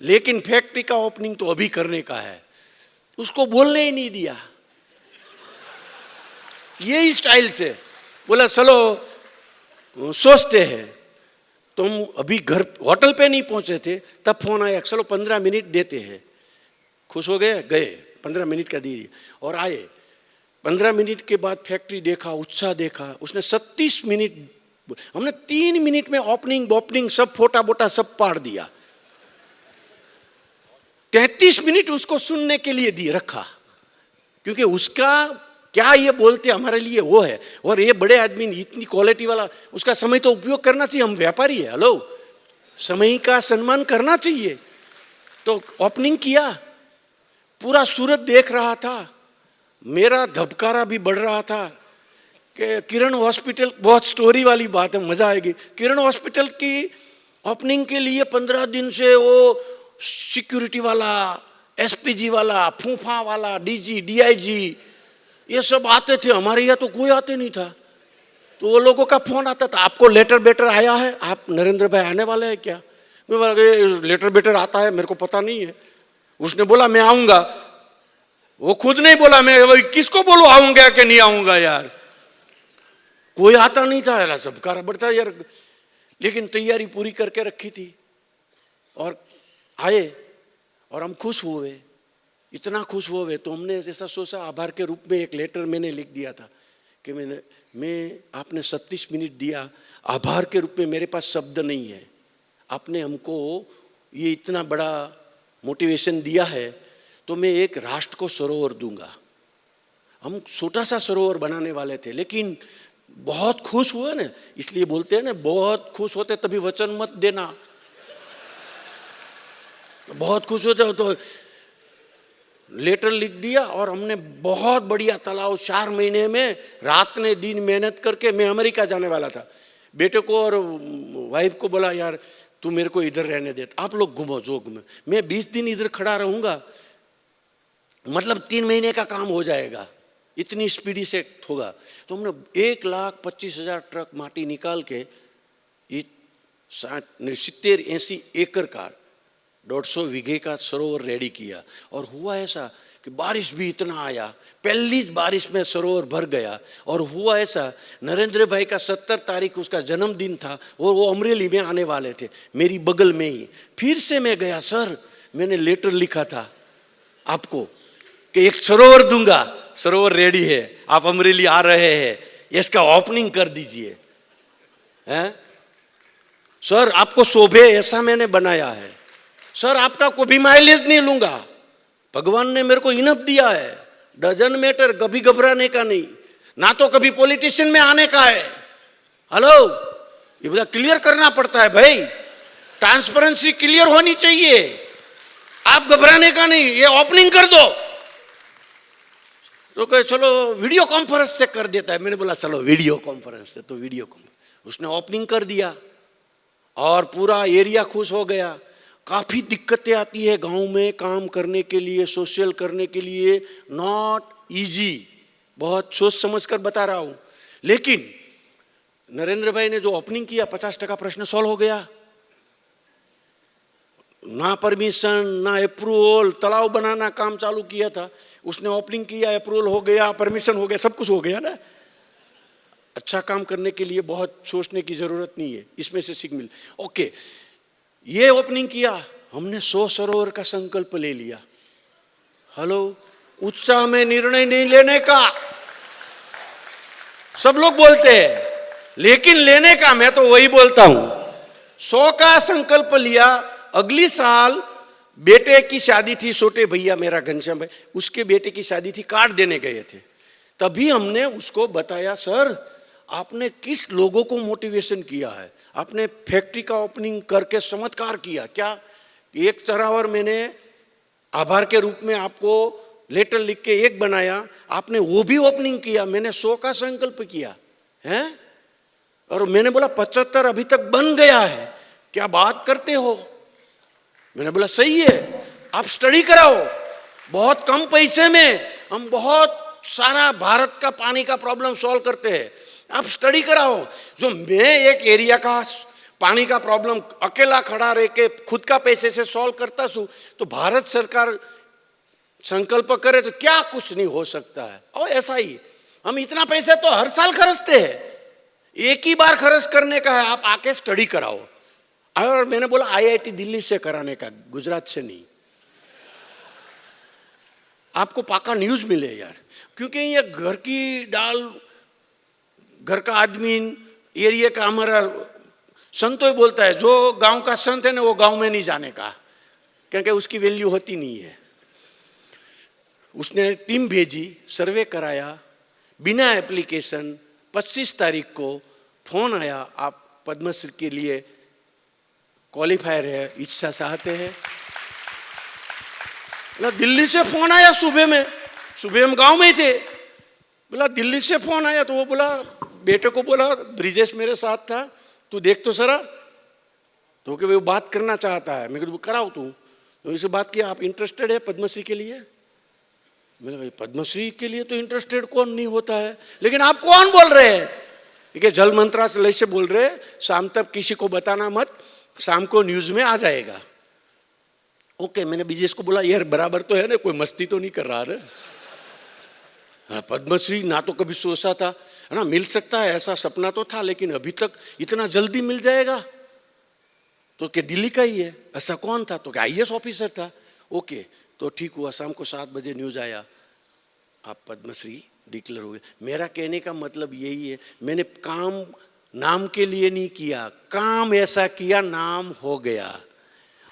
लेकिन फैक्ट्री का ओपनिंग तो अभी करने का है, उसको बोलने ही नहीं दिया। यही स्टाइल से बोला चलो सोचते हैं। तुम अभी घर होटल पे नहीं पहुंचे थे, तब फोन आया, चलो 15 मिनट देते हैं। खुश हो गए, गए 15 मिनट का दिए और आए। 15 मिनट के बाद फैक्ट्री देखा, उत्साह देखा। उसने 37 मिनट, हमने 3 मिनट में ओपनिंग सब फोटा बोटा सब पाड़ दिया। 33 मिनट उसको सुनने के लिए दी रखा, क्योंकि उसका क्या ये बोलते हमारे लिए वो है। और ये बड़े आदमी इतनी क्वालिटी वाला, उसका समय तो उपयोग करना चाहिए। हम व्यापारी है, हेलो, समय का सम्मान करना चाहिए। तो ओपनिंग किया, पूरा सूरत देख रहा था, मेरा धबकारा भी बढ़ रहा था कि किरण हॉस्पिटल, बहुत स्टोरी वाली बात है, मजा आएगी। किरण हॉस्पिटल की ओपनिंग के लिए 15 दिन से वो सिक्योरिटी वाला, एसपीजी वाला, फूफा वाला, डीजी, डीआईजी, ये सब आते थे। हमारे यहाँ तो कोई आते नहीं था। तो वो लोगों का फोन आता था, आपको लेटर बेटर आया है, आप नरेंद्र भाई आने वाले हैं क्या? मैं बोला लेटर बेटर आता है, मेरे को पता नहीं है। उसने बोला मैं आऊंगा, वो खुद नहीं बोला, मैं किसको बोलो आऊंगा कि नहीं आऊंगा यार, कोई आता नहीं था यार, सबका बढ़ता यार। लेकिन तैयारी पूरी करके रखी थी और आए और हम खुश हुए, इतना खुश हुए। तो हमने ऐसा सोचा, आभार के रूप में एक लेटर मैंने लिख दिया था कि मैं आपने 36 मिनट दिया, आभार के रूप में मेरे पास शब्द नहीं है, आपने हमको ये इतना बड़ा मोटिवेशन दिया है, तो मैं एक राष्ट्र को सरोवर दूंगा। हम छोटा सा सरोवर बनाने वाले थे, लेकिन बहुत खुश हुए ना, इसलिए बोलते हैं ना, बहुत खुश होते तभी वचन मत देना। बहुत खुश होते हो तो लेटर लिख दिया और हमने बहुत बढ़िया तालाब 4 महीने में रात ने दिन मेहनत करके, मैं अमेरिका जाने वाला था, बेटे को और वाइफ को बोला यार तू मेरे को इधर रहने दे, आप लोग घूमो जोग में, मैं 20 दिन इधर खड़ा रहूंगा, मतलब 3 महीने का काम हो जाएगा, इतनी स्पीडी से होगा। तो हमने 1,25,000 ट्रक माटी निकाल के 70-80 एकड़ का 150 बीघे का सरोवर रेडी किया। और हुआ ऐसा कि बारिश भी इतना आया, पहली बारिश में सरोवर भर गया। और हुआ ऐसा, नरेंद्र भाई का 70 तारीख उसका जन्मदिन था और वो अमरेली में आने वाले थे, मेरी बगल में ही। फिर से मैं गया, सर मैंने लेटर लिखा था आपको कि एक सरोवर दूंगा, सरोवर रेडी है, आप अमरेली आ रहे हैं, इसका ओपनिंग कर दीजिए, हैं सर, आपको शोभे ऐसा मैंने बनाया है, सर आपका कोई माइलेज नहीं लूंगा, भगवान ने मेरे को इनफ दिया है, डजन मैटर, कभी घबराने का नहीं, ना तो कभी पॉलिटिशियन में आने का है। हेलो, ये बता क्लियर करना पड़ता है भाई, ट्रांसपेरेंसी क्लियर होनी चाहिए, आप घबराने का नहीं, ये ओपनिंग कर दो। तो कहे चलो वीडियो कॉन्फ्रेंस से कर देता है, मैंने बोला चलो वीडियो कॉन्फ्रेंस से, तो वीडियो कॉन्फ्रेंस उसने ओपनिंग कर दिया और पूरा एरिया खुश हो गया। काफ़ी दिक्कतें आती है गांव में काम करने के लिए, सोशल करने के लिए, नॉट इजी, बहुत सोच समझ कर बता रहा हूं। लेकिन नरेंद्र भाई ने जो ओपनिंग किया, 50% प्रश्न सॉल्व हो गया। ना परमिशन ना अप्रूवल, तालाब बनाना काम चालू किया था, उसने ओपनिंग किया, अप्रूवल हो गया, परमिशन हो गया, सब कुछ हो गया ना। अच्छा काम करने के लिए बहुत सोचने की जरूरत नहीं है, इसमें से सीख मिल। ओके, ये ओपनिंग किया, हमने 100 सरोवर का संकल्प ले लिया। हेलो, उत्साह में निर्णय नहीं लेने का, सब लोग बोलते हैं, लेकिन लेने का मैं तो वही बोलता हूं। 100 का संकल्प लिया। अगली साल बेटे की शादी थी, छोटे भैया मेरा घनश्याम भाई, उसके बेटे की शादी थी, कार्ड देने गए थे। तभी हमने उसको बताया, सर आपने किस लोगों को मोटिवेशन किया है, आपने फैक्ट्री का ओपनिंग करके चमत्कार किया। क्या एक तरह मैंने आभार के रूप में आपको लेटर लिख के एक बनाया, आपने वो भी ओपनिंग किया, मैंने 100 का संकल्प किया है। और मैंने बोला 75 अभी तक बन गया है, क्या बात करते हो। मैंने बोला सही है, आप स्टडी कराओ, बहुत कम पैसे में हम बहुत सारा भारत का पानी का प्रॉब्लम सॉल्व करते हैं, आप स्टडी कराओ। जो मैं एक एरिया का पानी का प्रॉब्लम अकेला खड़ा रह के खुद का पैसे से सॉल्व करता हूं, तो भारत सरकार संकल्प करे तो क्या कुछ नहीं हो सकता है। और ऐसा ही हम इतना पैसे तो हर साल खर्चते हैं, एक ही बार खर्च करने का है, आप आके स्टडी कराओ। और मैंने बोला आईआईटी दिल्ली से कराने का, गुजरात से नहीं। आपको पाका न्यूज मिले यार, क्योंकि ये घर की दाल, घर का आदमी, एरिया का हमारा संत तो बोलता है, जो गांव का संत है ना वो गांव में नहीं जाने का, क्योंकि उसकी वैल्यू होती नहीं है। उसने टीम भेजी, सर्वे कराया, बिना एप्लीकेशन 25 तारीख को फोन आया, आप पद्मश्री के लिए क्वालिफायर है, इच्छा चाहते हैं। बोला दिल्ली से फोन आया सुबह में, सुबह हम गांव में ही थे। बोला दिल्ली से फोन आया, तो वो बोला बेटे को बोला ब्रिजेश मेरे साथ था, तू देख तो सरा, तो कि वो बात करना चाहता है। मैं कहूँ कराओ तू, तो इसे बात किया, आप इंटरेस्टेड है पद्मश्री के लिए? मैंने भाई पद्मश्री के लिए तो इंटरेस्टेड कौन नहीं होता है, लेकिन आप कौन बोल रहे हैं? कि जल मंत्रालय से बोल रहे, शाम तक किसी को बताना मत, शाम को न्यूज में आ जाएगा। ओके, मैंने ब्रिजेश को बोला यार बराबर तो है ना, कोई मस्ती तो नहीं कर रहा है? हाँ, पद्मश्री ना तो कभी सोचा था, है ना, मिल सकता है, ऐसा सपना तो था, लेकिन अभी तक इतना जल्दी मिल जाएगा? तो क्या दिल्ली का ही है? ऐसा कौन था? तो क्या IAS ऑफिसर था? ओके, तो ठीक हुआ, शाम को 7 बजे न्यूज आया, आप पद्मश्री डिक्लेयर हो गए। मेरा कहने का मतलब यही है, मैंने काम नाम के लिए नहीं किया, काम ऐसा किया नाम हो गया।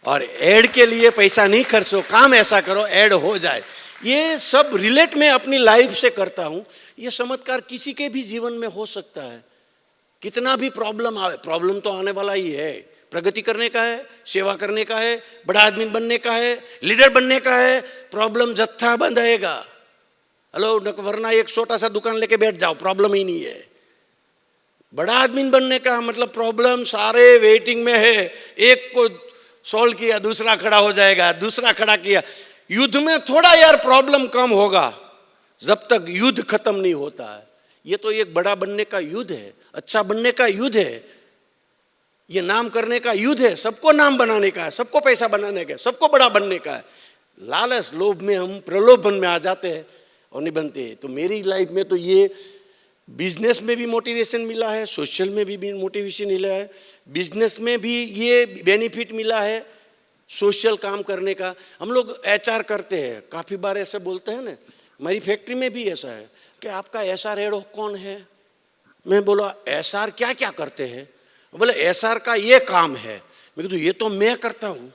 और एड के लिए पैसा नहीं खर्चो, काम ऐसा करो एड हो जाए। ये सब रिलेट मैं अपनी लाइफ से करता हूँ। ये चमत्कार किसी के भी जीवन में हो सकता है। कितना भी प्रॉब्लम आए, प्रॉब्लम तो आने वाला ही है, प्रगति करने का है, सेवा करने का है, बड़ा आदमी बनने का है, लीडर बनने का है, प्रॉब्लम जत्था बंद रहेगा। हेलो, वरना एक छोटा सा दुकान लेके बैठ जाओ, प्रॉब्लम ही नहीं है। बड़ा आदमी बनने का मतलब प्रॉब्लम सारे वेटिंग में है, एक को सॉल्व किया दूसरा खड़ा हो जाएगा, दूसरा खड़ा किया। युद्ध में थोड़ा यार प्रॉब्लम कम होगा जब तक युद्ध खत्म नहीं होता है। ये तो एक बड़ा बनने का युद्ध है, अच्छा बनने का युद्ध है, ये नाम करने का युद्ध है, सबको नाम बनाने का है, सबको पैसा बनाने का है, सबको बड़ा बनने का है। लालच लोभ में हम प्रलोभन में आ जाते हैं और नहीं बनते। तो मेरी लाइफ में तो ये बिजनेस में भी मोटिवेशन मिला है, सोशल में भी मोटिवेशन मिला है, बिजनेस में भी ये बेनिफिट मिला है सोशल काम करने का। हम लोग HR करते हैं, काफ़ी बार ऐसे बोलते हैं ना, हमारी फैक्ट्री में भी ऐसा है कि आपका SR हेड कौन है? मैं बोला SR क्या क्या करते हैं? बोले SR का ये काम है। मैं कहूँ ये तो मैं करता हूँ,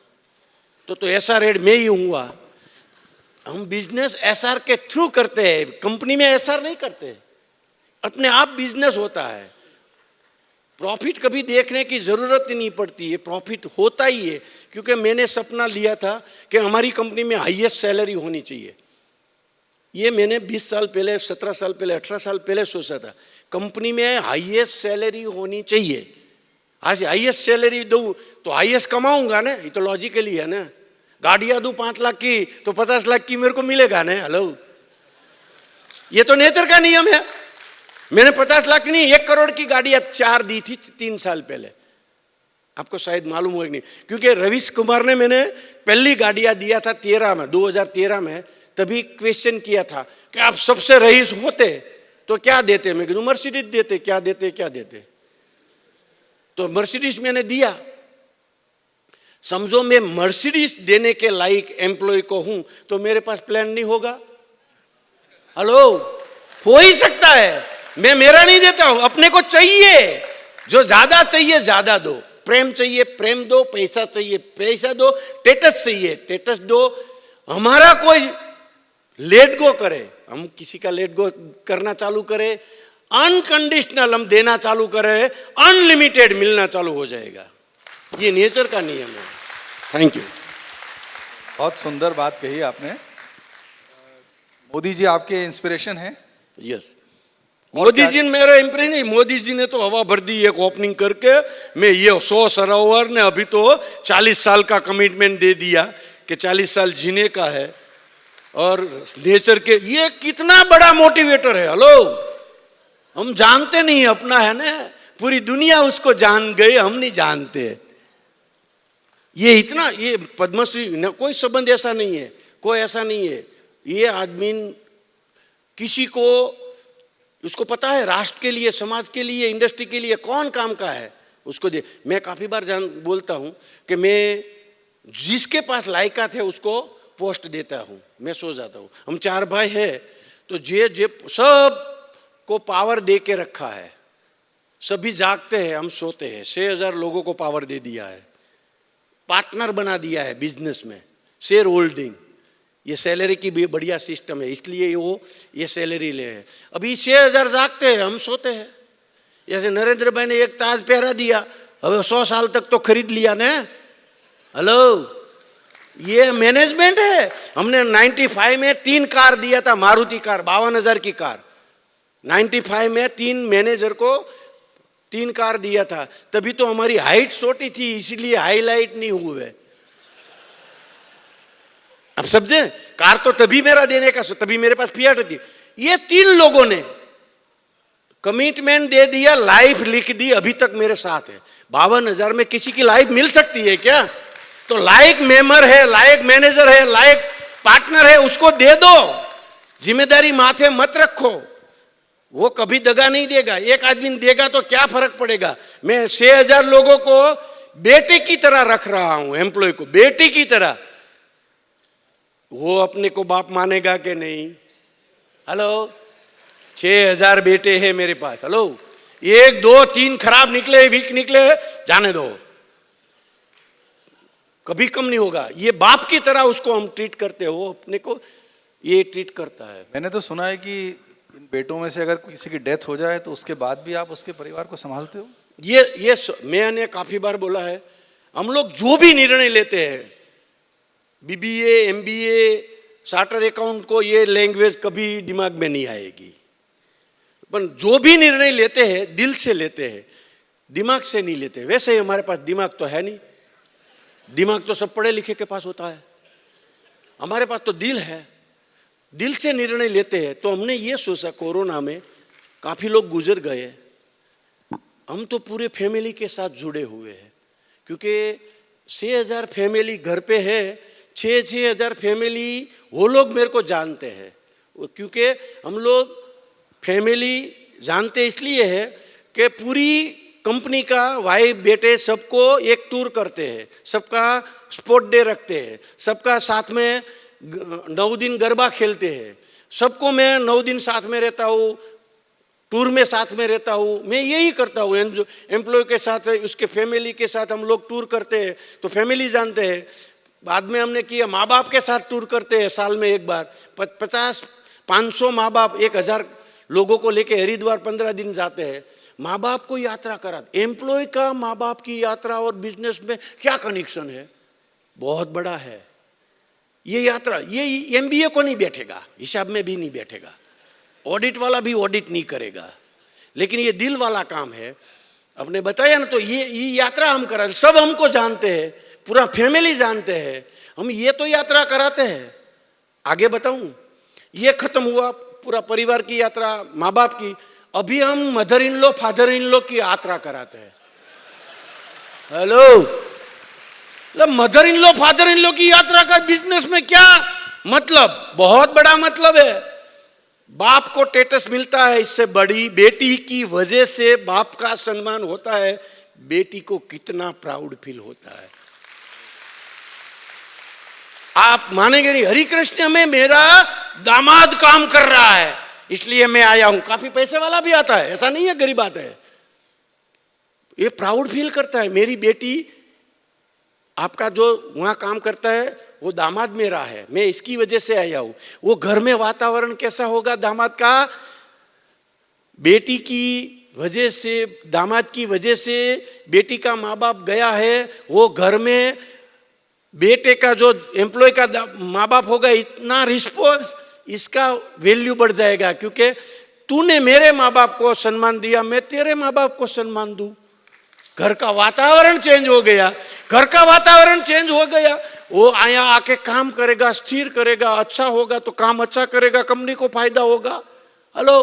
तो SR हेड मैं ही हूँगा। हम बिजनेस SR के थ्रू करते हैं, कंपनी में SR नहीं करते, अपने आप बिजनेस होता है। प्रॉफिट कभी देखने की जरूरत ही नहीं पड़ती है, प्रॉफिट होता ही है। क्योंकि मैंने सपना लिया था कि हमारी कंपनी में हाईएस्ट सैलरी होनी चाहिए। ये मैंने 20 साल पहले, 17 साल पहले, 18 साल पहले सोचा था, कंपनी में हाईएस्ट सैलरी होनी चाहिए। आज हाईएस्ट सैलरी दूँ तो हाईएस्ट कमाऊंगा ना, ये तो लॉजिकली है ना। गाड़ियाँ दूँ 5 लाख की तो 50 लाख की मेरे को मिलेगा ना। हेलो, ये तो नेचर का नियम है। मैंने 50 लाख नहीं 1 करोड़ की गाड़ियाँ 4 दी थी 3 साल पहले, आपको शायद मालूम हो नहीं। क्योंकि रवीश कुमार ने मैंने पहली गाड़ियाँ दिया था 2013 में, तभी क्वेश्चन किया था कि आप सबसे रईस होते तो क्या देते? मैं कहूँ मर्सिडीज देते। क्या देते? तो मर्सिडीज मैंने दिया। समझो मैं मर्सिडीज देने के लायक एम्प्लॉय को हूं तो मेरे पास प्लान नहीं होगा? हेलो, हो ही सकता है। मैं मेरा नहीं देता हूं, अपने को चाहिए, जो ज्यादा चाहिए ज्यादा दो, प्रेम चाहिए प्रेम दो, पैसा चाहिए पैसा दो, स्टेटस चाहिए स्टेटस दो। हमारा कोई लेट गो करे, हम किसी का लेट गो करना चालू करें, अनकंडीशनल हम देना चालू करें, अनलिमिटेड मिलना चालू हो जाएगा। ये नेचर का नियम है। Thank you. बहुत सुंदर बात कही आपने। मोदी जी आपके इंस्पिरेशन हैं? यस, मोदी जी ने मेरा इंप्रेशन नहीं, मोदी जी ने तो हवा भर दी एक ओपनिंग करके। मैं ये 100 सरोवर ने अभी तो 40 साल का कमिटमेंट दे दिया कि 40 साल जीने का है। और नेचर के ये कितना बड़ा मोटिवेटर है। हेलो, हम जानते नहीं अपना है ना, पूरी दुनिया उसको जान गई, हम नहीं जानते। ये इतना, ये पद्मश्री न कोई संबंध ऐसा नहीं है, कोई ऐसा नहीं है। ये आदमी किसी को, उसको पता है राष्ट्र के लिए, समाज के लिए, इंडस्ट्री के लिए कौन काम का है उसको दे। मैं काफ़ी बार बोलता हूँ कि मैं जिसके पास लायकात है उसको पोस्ट देता हूँ। मैं सो जाता हूँ, हम 4 भाई हैं तो जे सब को पावर दे के रखा है, सभी जागते हैं हम सोते हैं। 6000 लोगों को पावर दे दिया है, पार्टनर बना दिया है बिजनेस में, शेयर होल्डिंग। ये सैलरी की भी बढ़िया सिस्टम है, इसलिए वो ये सैलरी ले है। अभी 6000 जागते हैं, हम सोते हैं। जैसे नरेंद्र भाई ने एक ताज पहरा दिया, अब 100 साल तक तो खरीद लिया ना। हेलो, ये मैनेजमेंट है। हमने 95 में 3 कार दिया था, मारुति कार, 52,000 की कार। 95 में 3 मैनेजर को 3 कार दिया था। तभी तो हमारी हाइट छोटी थी, इसलिए हाईलाइट नहीं हुए। अब समझे, कार तो तभी मेरा देने का, तभी मेरे पास फियाट थी। ये 3 लोगों ने कमिटमेंट दे दिया, लाइफ लिख दी, अभी तक मेरे साथ है। 52,000 में किसी की लाइफ मिल सकती है क्या? तो लायक मेंबर है, लायक मैनेजर है, लायक पार्टनर है, उसको दे दो। जिम्मेदारी माथे मत रखो, वो कभी दगा नहीं देगा। एक आदमी देगा तो क्या फर्क पड़ेगा। मैं 6,000 लोगों को बेटे की तरह रख रहा हूं, एम्प्लॉय को बेटे की तरह। वो अपने को बाप मानेगा कि नहीं? हेलो, 6,000 बेटे हैं मेरे पास। हेलो, 1 2 3 खराब निकले, वीक निकले, जाने दो, कभी कम नहीं होगा। ये बाप की तरह उसको हम ट्रीट करते हो, अपने को ये ट्रीट करता है। मैंने तो सुना है कि इन बेटों में से अगर किसी की डेथ हो जाए तो उसके बाद भी आप उसके परिवार को संभालते हो। ये मैंने काफी बार बोला है, हम लोग जो भी निर्णय लेते हैं, BBA MBA चार्टर अकाउंट को ये लैंग्वेज कभी दिमाग में नहीं आएगी। पर जो भी निर्णय लेते हैं दिल से लेते हैं, दिमाग से नहीं लेते। वैसे ही हमारे पास दिमाग तो है नहीं, दिमाग तो सब पढ़े लिखे के पास होता है, हमारे पास तो दिल है। दिल से निर्णय लेते हैं। तो हमने ये सोचा, कोरोना में काफी लोग गुजर गए, हम तो पूरे फैमिली के साथ जुड़े हुए हैं, क्योंकि 6,000 फैमिली घर पे है। 6,000 फैमिली वो लोग मेरे को जानते हैं, क्योंकि हम लोग फैमिली जानते इसलिए है कि पूरी कंपनी का वाइफ बेटे सबको एक टूर करते हैं, सबका स्पोर्ट डे रखते हैं, सबका साथ में 9 दिन गरबा खेलते हैं, सबको मैं 9 दिन साथ में रहता हूँ, टूर में साथ में रहता हूँ। मैं यही करता हूँ, एम्प्लॉय के साथ, उसके फैमिली के साथ हम लोग टूर करते हैं, तो फैमिली जानते हैं। बाद में हमने किया, माँ बाप के साथ टूर करते हैं साल में एक बार। 50-500 माँ बाप, 1,000 लोगों को लेके हरिद्वार 15 दिन जाते हैं, माँ बाप को यात्रा करा। एम्प्लॉय का माँ बाप की यात्रा और बिजनेस में क्या कनेक्शन है? बहुत बड़ा है ये यात्रा। ये MBA को नहीं बैठेगा, हिसाब में भी नहीं बैठेगा, ऑडिट वाला भी ऑडिट नहीं करेगा, लेकिन ये दिल वाला काम है। आपने बताया ना, तो ये यात्रा हम करा, सब हमको जानते हैं, पूरा फैमिली जानते हैं, हम ये तो यात्रा कराते हैं। आगे बताऊं, ये खत्म हुआ पूरा परिवार की यात्रा, माँ बाप की। अभी हम mother in law father in law की यात्रा कराते हैं। Hello, mother in law father in law की यात्रा का बिजनेस में क्या मतलब? बहुत बड़ा मतलब है। बाप को स्टेटस मिलता है, इससे बड़ी बेटी की वजह से बाप का सम्मान होता है। बेटी को कितना प्राउड फील होता है, आप मानेंगे नहीं। हरिकृष्ण में मेरा दामाद काम कर रहा है, इसलिए मैं आया हूं। काफी पैसे वाला भी आता है, ऐसा नहीं है गरीब आता है। ये प्राउड फील करता है, मेरी बेटी, आपका जो वहां काम करता है वो दामाद मेरा है, मैं इसकी वजह से आया हूं। वो घर में वातावरण कैसा होगा दामाद का? बेटी की वजह से, दामाद की वजह से बेटी का माँ बाप गया है, वो घर में बेटे का जो एम्प्लॉय का माँ बाप होगा, इतना रिस्पॉन्स, इसका वैल्यू बढ़ जाएगा। क्योंकि तूने मेरे माँ बाप को सम्मान दिया, मैं तेरे माँ बाप को सम्मान दूं। घर का वातावरण चेंज हो गया, घर का वातावरण चेंज हो गया। वो आया आके काम करेगा, स्थिर करेगा, अच्छा होगा तो काम अच्छा करेगा, कंपनी को फायदा होगा। हेलो,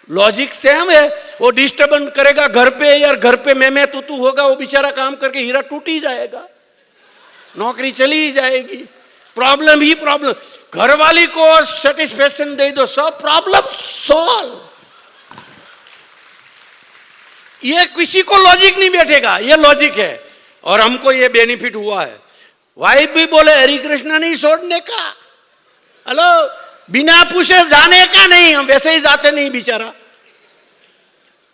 लॉजिक सेम है। वो डिस्टर्बेंस करेगा घर पे, यार घर पे मैं तू होगा, वो बेचारा काम करके हीरा टूट ही जाएगा, नौकरी चली ही जाएगी, प्रॉब्लम ही प्रॉब्लम। घर वाली को सेटिस्फेक्शन दे दो, सब प्रॉब्लम सॉल्व। ये किसी को लॉजिक नहीं बैठेगा, ये लॉजिक है। और हमको ये बेनिफिट हुआ है। वाइफ भी बोले हरि कृष्णा नहीं छोड़ने का, हेलो, बिना पूछे जाने का नहीं, हम वैसे ही जाते नहीं बेचारा।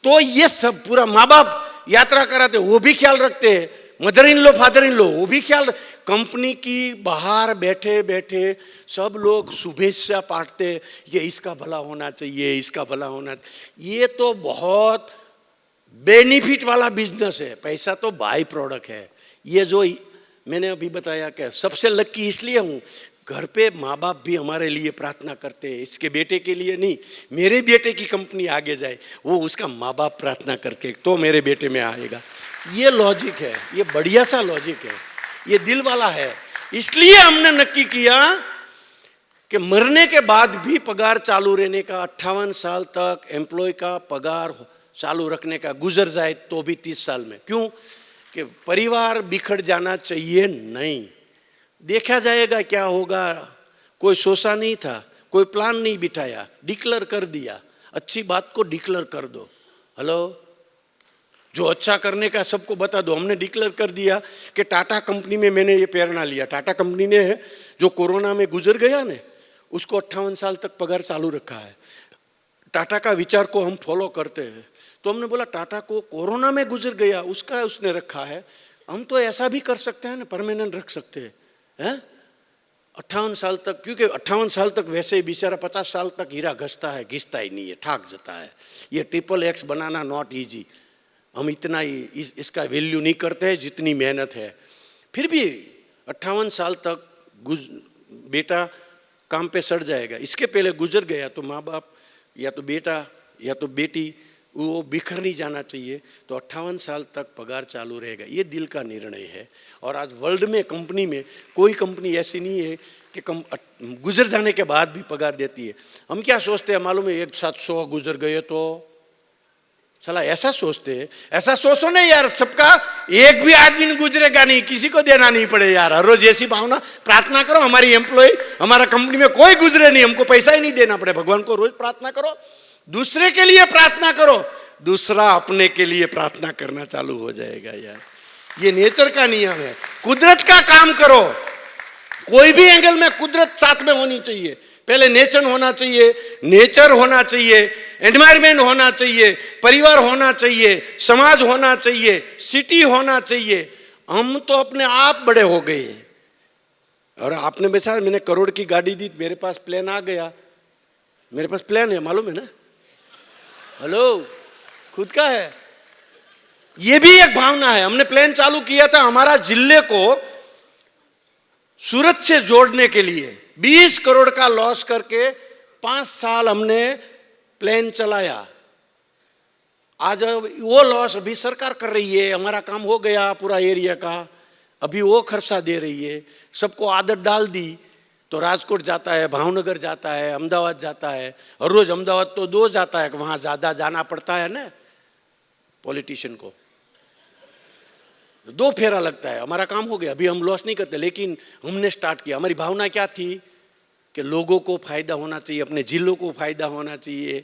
तो ये सब पूरा माँ बाप यात्रा कराते, वो भी ख्याल रखते हैं। Mother in low father in लो, वो भी ख्याल। कंपनी की बाहर बैठे बैठे सब लोग शुभेच्छा पाठते, ये इसका भला होना चाहिए, इसका भला होना चाहिए। ये तो बहुत बेनिफिट वाला बिजनेस है, पैसा तो बाई प्रोडक्ट है। ये जो मैंने अभी बताया कि सबसे लकी इसलिए हूँ, घर पे माँ बाप भी हमारे लिए प्रार्थना करते हैं, इसके बेटे के लिए नहीं, मेरे बेटे की कंपनी आगे जाए, वो उसका माँ बाप प्रार्थना करके तो मेरे बेटे में आएगा। ये लॉजिक है, ये बढ़िया सा लॉजिक है, ये दिल वाला है। इसलिए हमने नक्की किया कि मरने के बाद भी पगार चालू रहने का, 58 साल तक एम्प्लॉय का पगार चालू रखने का, गुजर जाए तो भी 30 साल में। क्यों? कि परिवार बिखर जाना चाहिए नहीं। देखा जाएगा क्या होगा, कोई सोचा नहीं था, कोई प्लान नहीं बिठाया, डिक्लेयर कर दिया। अच्छी बात को डिक्लेयर कर दो। हेलो, जो अच्छा करने का सबको बता दो। हमने डिक्लेयर कर दिया कि टाटा कंपनी में मैंने ये प्रेरणा लिया। टाटा कंपनी ने जो कोरोना में गुजर गया ने, उसको 58 साल तक पगार चालू रखा है। टाटा का विचार को हम फॉलो करते हैं, तो हमने बोला टाटा को कोरोना में गुजर गया उसका उसने रखा है, हम तो ऐसा भी कर सकते हैं ना, परमानेंट रख सकते हैं। 58 साल तक, क्योंकि 58 साल तक वैसे ही बेचारा 50 साल तक हीरा घसता है, घिसता ही नहीं है, ठाक जाता है। ये XXX बनाना नॉट इजी। हम इतना ही इसका वैल्यू नहीं करते हैं जितनी मेहनत है। फिर भी 58 साल तक बेटा काम पे सड़ जाएगा, इसके पहले गुजर गया तो माँ बाप या तो बेटा या तो बेटी वो बिखर नहीं जाना चाहिए, तो 58 साल तक पगार चालू रहेगा। ये दिल का निर्णय है। और आज वर्ल्ड में कंपनी में कोई कंपनी ऐसी नहीं है कि गुजर जाने के बाद भी पगार देती है। हम क्या सोचते हैं मालूम है, एक साथ 100 गुजर गए तो चला, ऐसा सोचते हैं। ऐसा सोचो नहीं यार, सबका एक भी आदमी गुजरेगा नहीं, किसी को देना नहीं पड़े यार। हर रोज ऐसी भावना, प्रार्थना करो हमारी एम्प्लॉय, हमारा कंपनी में कोई गुजरे नहीं, हमको पैसा ही नहीं देना पड़े। भगवान को रोज प्रार्थना करो, दूसरे के लिए प्रार्थना करो, दूसरा अपने के लिए प्रार्थना करना चालू हो जाएगा यार। ये नेचर का नियम है। कुदरत का काम करो, कोई भी एंगल में कुदरत साथ में होनी चाहिए। पहले नेचर होना चाहिए, नेचर होना चाहिए, एनवायरमेंट होना चाहिए, परिवार होना चाहिए, समाज होना चाहिए, सिटी होना चाहिए। हम तो अपने आप बड़े हो गए। और आपने बेचा, मैंने करोड़ की गाड़ी दी, मेरे पास प्लेन आ गया। मेरे पास प्लेन है, मालूम है ना? हेलो, खुद का है। ये भी एक भावना है। हमने प्लान चालू किया था हमारा जिले को सूरत से जोड़ने के लिए। 20 करोड़ का लॉस करके 5 साल हमने प्लान चलाया। आज वो लॉस अभी सरकार कर रही है, हमारा काम हो गया पूरा एरिया का, अभी वो खर्चा दे रही है। सबको आदत डाल दी तो राजकोट जाता है, भावनगर जाता है, अहमदाबाद जाता है। हर रोज अहमदाबाद तो 2 जाता है, वहां ज्यादा जाना पड़ता है ना पॉलिटिशियन को, 2 फेरा लगता है। हमारा काम हो गया, अभी हम लॉस नहीं करते, लेकिन हमने स्टार्ट किया। हमारी भावना क्या थी कि लोगों को फायदा होना चाहिए, अपने जिलों को फायदा होना चाहिए।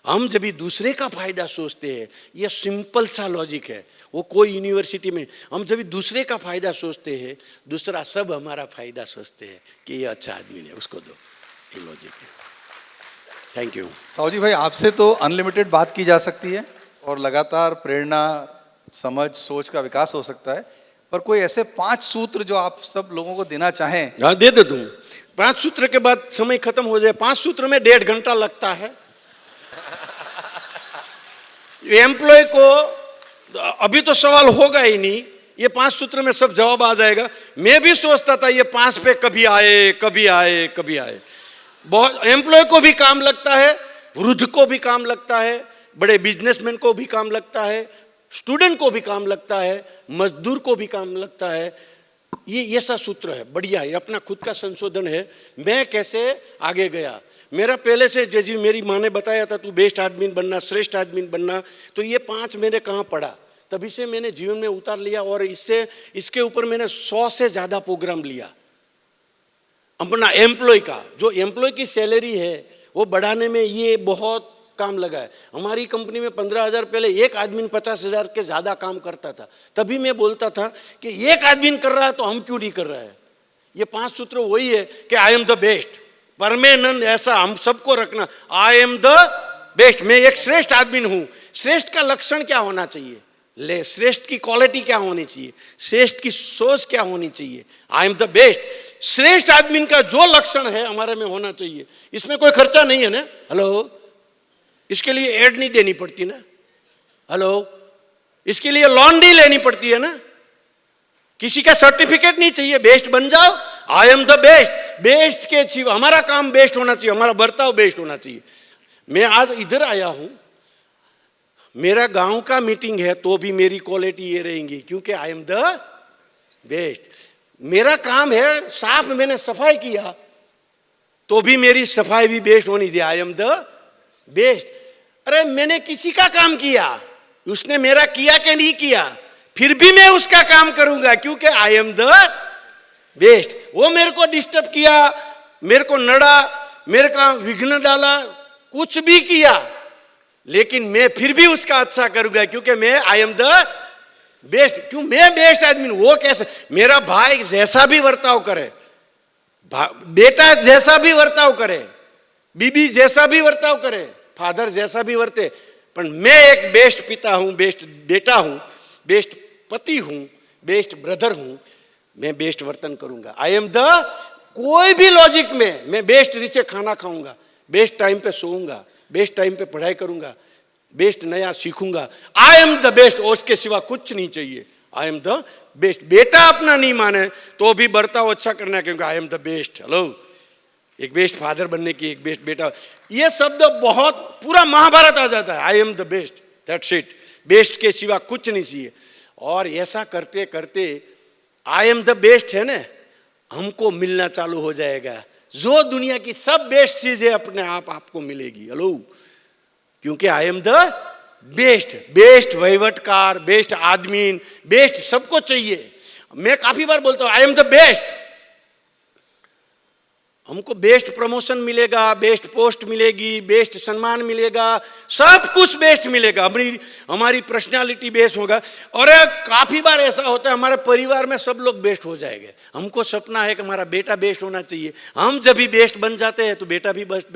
हम जब भी दूसरे का फायदा सोचते हैं, यह सिंपल सा लॉजिक है। वो कोई यूनिवर्सिटी में हम जब भी दूसरे का फायदा सोचते हैं, दूसरा सब हमारा फायदा सोचते हैं कि ये अच्छा आदमी है, उसको दो। ये लॉजिक है। Thank you. साहू जी भाई, आपसे तो अनलिमिटेड बात की जा सकती है और लगातार प्रेरणा, समझ, सोच का विकास हो सकता है, पर कोई ऐसे 5 सूत्र जो आप सब लोगों को देना चाहें? हाँ, दे दो तुम। 5 सूत्र के बाद समय खत्म हो जाए। 5 सूत्र में 1.5 घंटा लगता है। एम्प्लॉय को अभी तो सवाल होगा ही नहीं, ये 5 सूत्र में सब जवाब आ जाएगा। मैं भी सोचता था ये 5 पे कभी आए कभी आए कभी आए। बहुत एम्प्लॉय को भी काम लगता है, वृद्ध को भी काम लगता है, बड़े बिजनेसमैन को भी काम लगता है, स्टूडेंट को भी काम लगता है, मजदूर को भी काम लगता है। ये ऐसा सूत्र है, बढ़िया। ये अपना खुद का संशोधन है। मैं कैसे आगे गया, मेरा पहले से जैसे मेरी माँ ने बताया था, तू बेस्ट आदमी बनना, श्रेष्ठ आदमी बनना, तो ये 5 मैंने कहाँ पढ़ा, तभी से मैंने जीवन में उतार लिया। और इसके ऊपर मैंने 100 से ज़्यादा प्रोग्राम लिया। अपना एम्प्लॉय का, जो एम्प्लॉय की सैलरी है वो बढ़ाने में ये बहुत काम लगा है। हमारी कंपनी में 15,000 पहले एक आदमी 50,000 के ज़्यादा काम करता था। तभी मैं बोलता था कि एक आदमी कर रहा है तो हम क्यों नहीं कर रहे हैं। ये 5 सूत्र वही है कि आई एम द बेस्ट, परमानेंट, ऐसा हम सबको रखना। आई एम द बेस्ट, मैं एक श्रेष्ठ आदमी हूं। श्रेष्ठ का लक्षण क्या होना चाहिए, ले श्रेष्ठ की क्वालिटी क्या होनी चाहिए, श्रेष्ठ की सोच क्या होनी चाहिए। आई एम द बेस्ट, श्रेष्ठ आदमी का जो लक्षण है हमारे में होना चाहिए। इसमें कोई खर्चा नहीं है ना। हेलो, इसके लिए एड नहीं देनी पड़ती ना। हेलो, इसके लिए लॉन्ड्री लेनी पड़ती है ना। किसी का सर्टिफिकेट नहीं चाहिए, बेस्ट बन जाओ, आई एम द बेस्ट। बेस्ट के सिवा हमारा काम बेस्ट होना चाहिए, हमारा बर्ताव बेस्ट होना चाहिए। मैं आज इधर आया हूं, मेरा गांव का मीटिंग है तो भी मेरी क्वालिटी ये रहेंगी, क्योंकि आई एम द बेस्ट। मेरा काम है साफ, मैंने सफाई किया तो भी मेरी सफाई भी बेस्ट होनी चाहिए, आई एम द बेस्ट। अरे मैंने किसी का काम किया, उसने मेरा किया कि नहीं किया, फिर भी मैं उसका काम करूंगा, क्योंकि आई एम द बेस्ट। वो मेरे को डिस्टर्ब किया, मेरे को नड़ा, मेरे का विघ्न डाला, कुछ भी किया, लेकिन मैं फिर भी उसका अच्छा करूंगा, क्योंकि मैं आई एम द बेस्ट। क्यों? मैं बेस्ट आदमी हूं। वो कैसे? मेरा भाई जैसा भी बर्ताव करे, बेटा जैसा भी बर्ताव करे, बीबी जैसा भी बर्ताव करे, फादर जैसा भी वर्ते, पर मैं एक बेस्ट पिता हूं, बेस्ट बेटा हूं, बेस्ट पति हूं, बेस्ट ब्रदर हूं, मैं बेस्ट वर्तन करूंगा। आई एम द, कोई भी लॉजिक में मैं बेस्ट रीचे खाना खाऊंगा, बेस्ट टाइम पे सोऊंगा, बेस्ट टाइम पे पढ़ाई करूंगा, बेस्ट नया सीखूंगा। आई एम द बेस्ट, और उसके सिवा कुछ नहीं चाहिए। आई एम द बेस्ट। बेटा अपना नहीं माने तो भी बर्ताव अच्छा करना है, क्योंकि I am the best. Hello, एक बेस्ट फादर बनने की, एक बेस्ट बेटा, ये शब्द बहुत पूरा महाभारत आ जाता है। आई am the best, that's it. Best के सिवा कुछ नहीं चाहिए। और ऐसा करते करते आई एम द बेस्ट है ना, हमको मिलना चालू हो जाएगा, जो दुनिया की सब बेस्ट चीजें अपने आप आपको मिलेगी। हेलो, क्योंकि I am the best. Best वहीवटकार, बेस्ट आदमी, बेस्ट सबको चाहिए। मैं काफी बार बोलता हूं आई एम द बेस्ट, हमको बेस्ट प्रमोशन मिलेगा, बेस्ट पोस्ट मिलेगी, बेस्ट सम्मान मिलेगा, सब कुछ बेस्ट मिलेगा, हमारी पर्सनालिटी बेस्ट होगा। और काफी बार ऐसा होता है हमारे परिवार में सब लोग बेस्ट हो जाएंगे। हमको सपना है कि हमारा बेटा बेस्ट होना चाहिए। हम जब भी बेस्ट बन जाते हैं तो बेटा भी बेस्ट,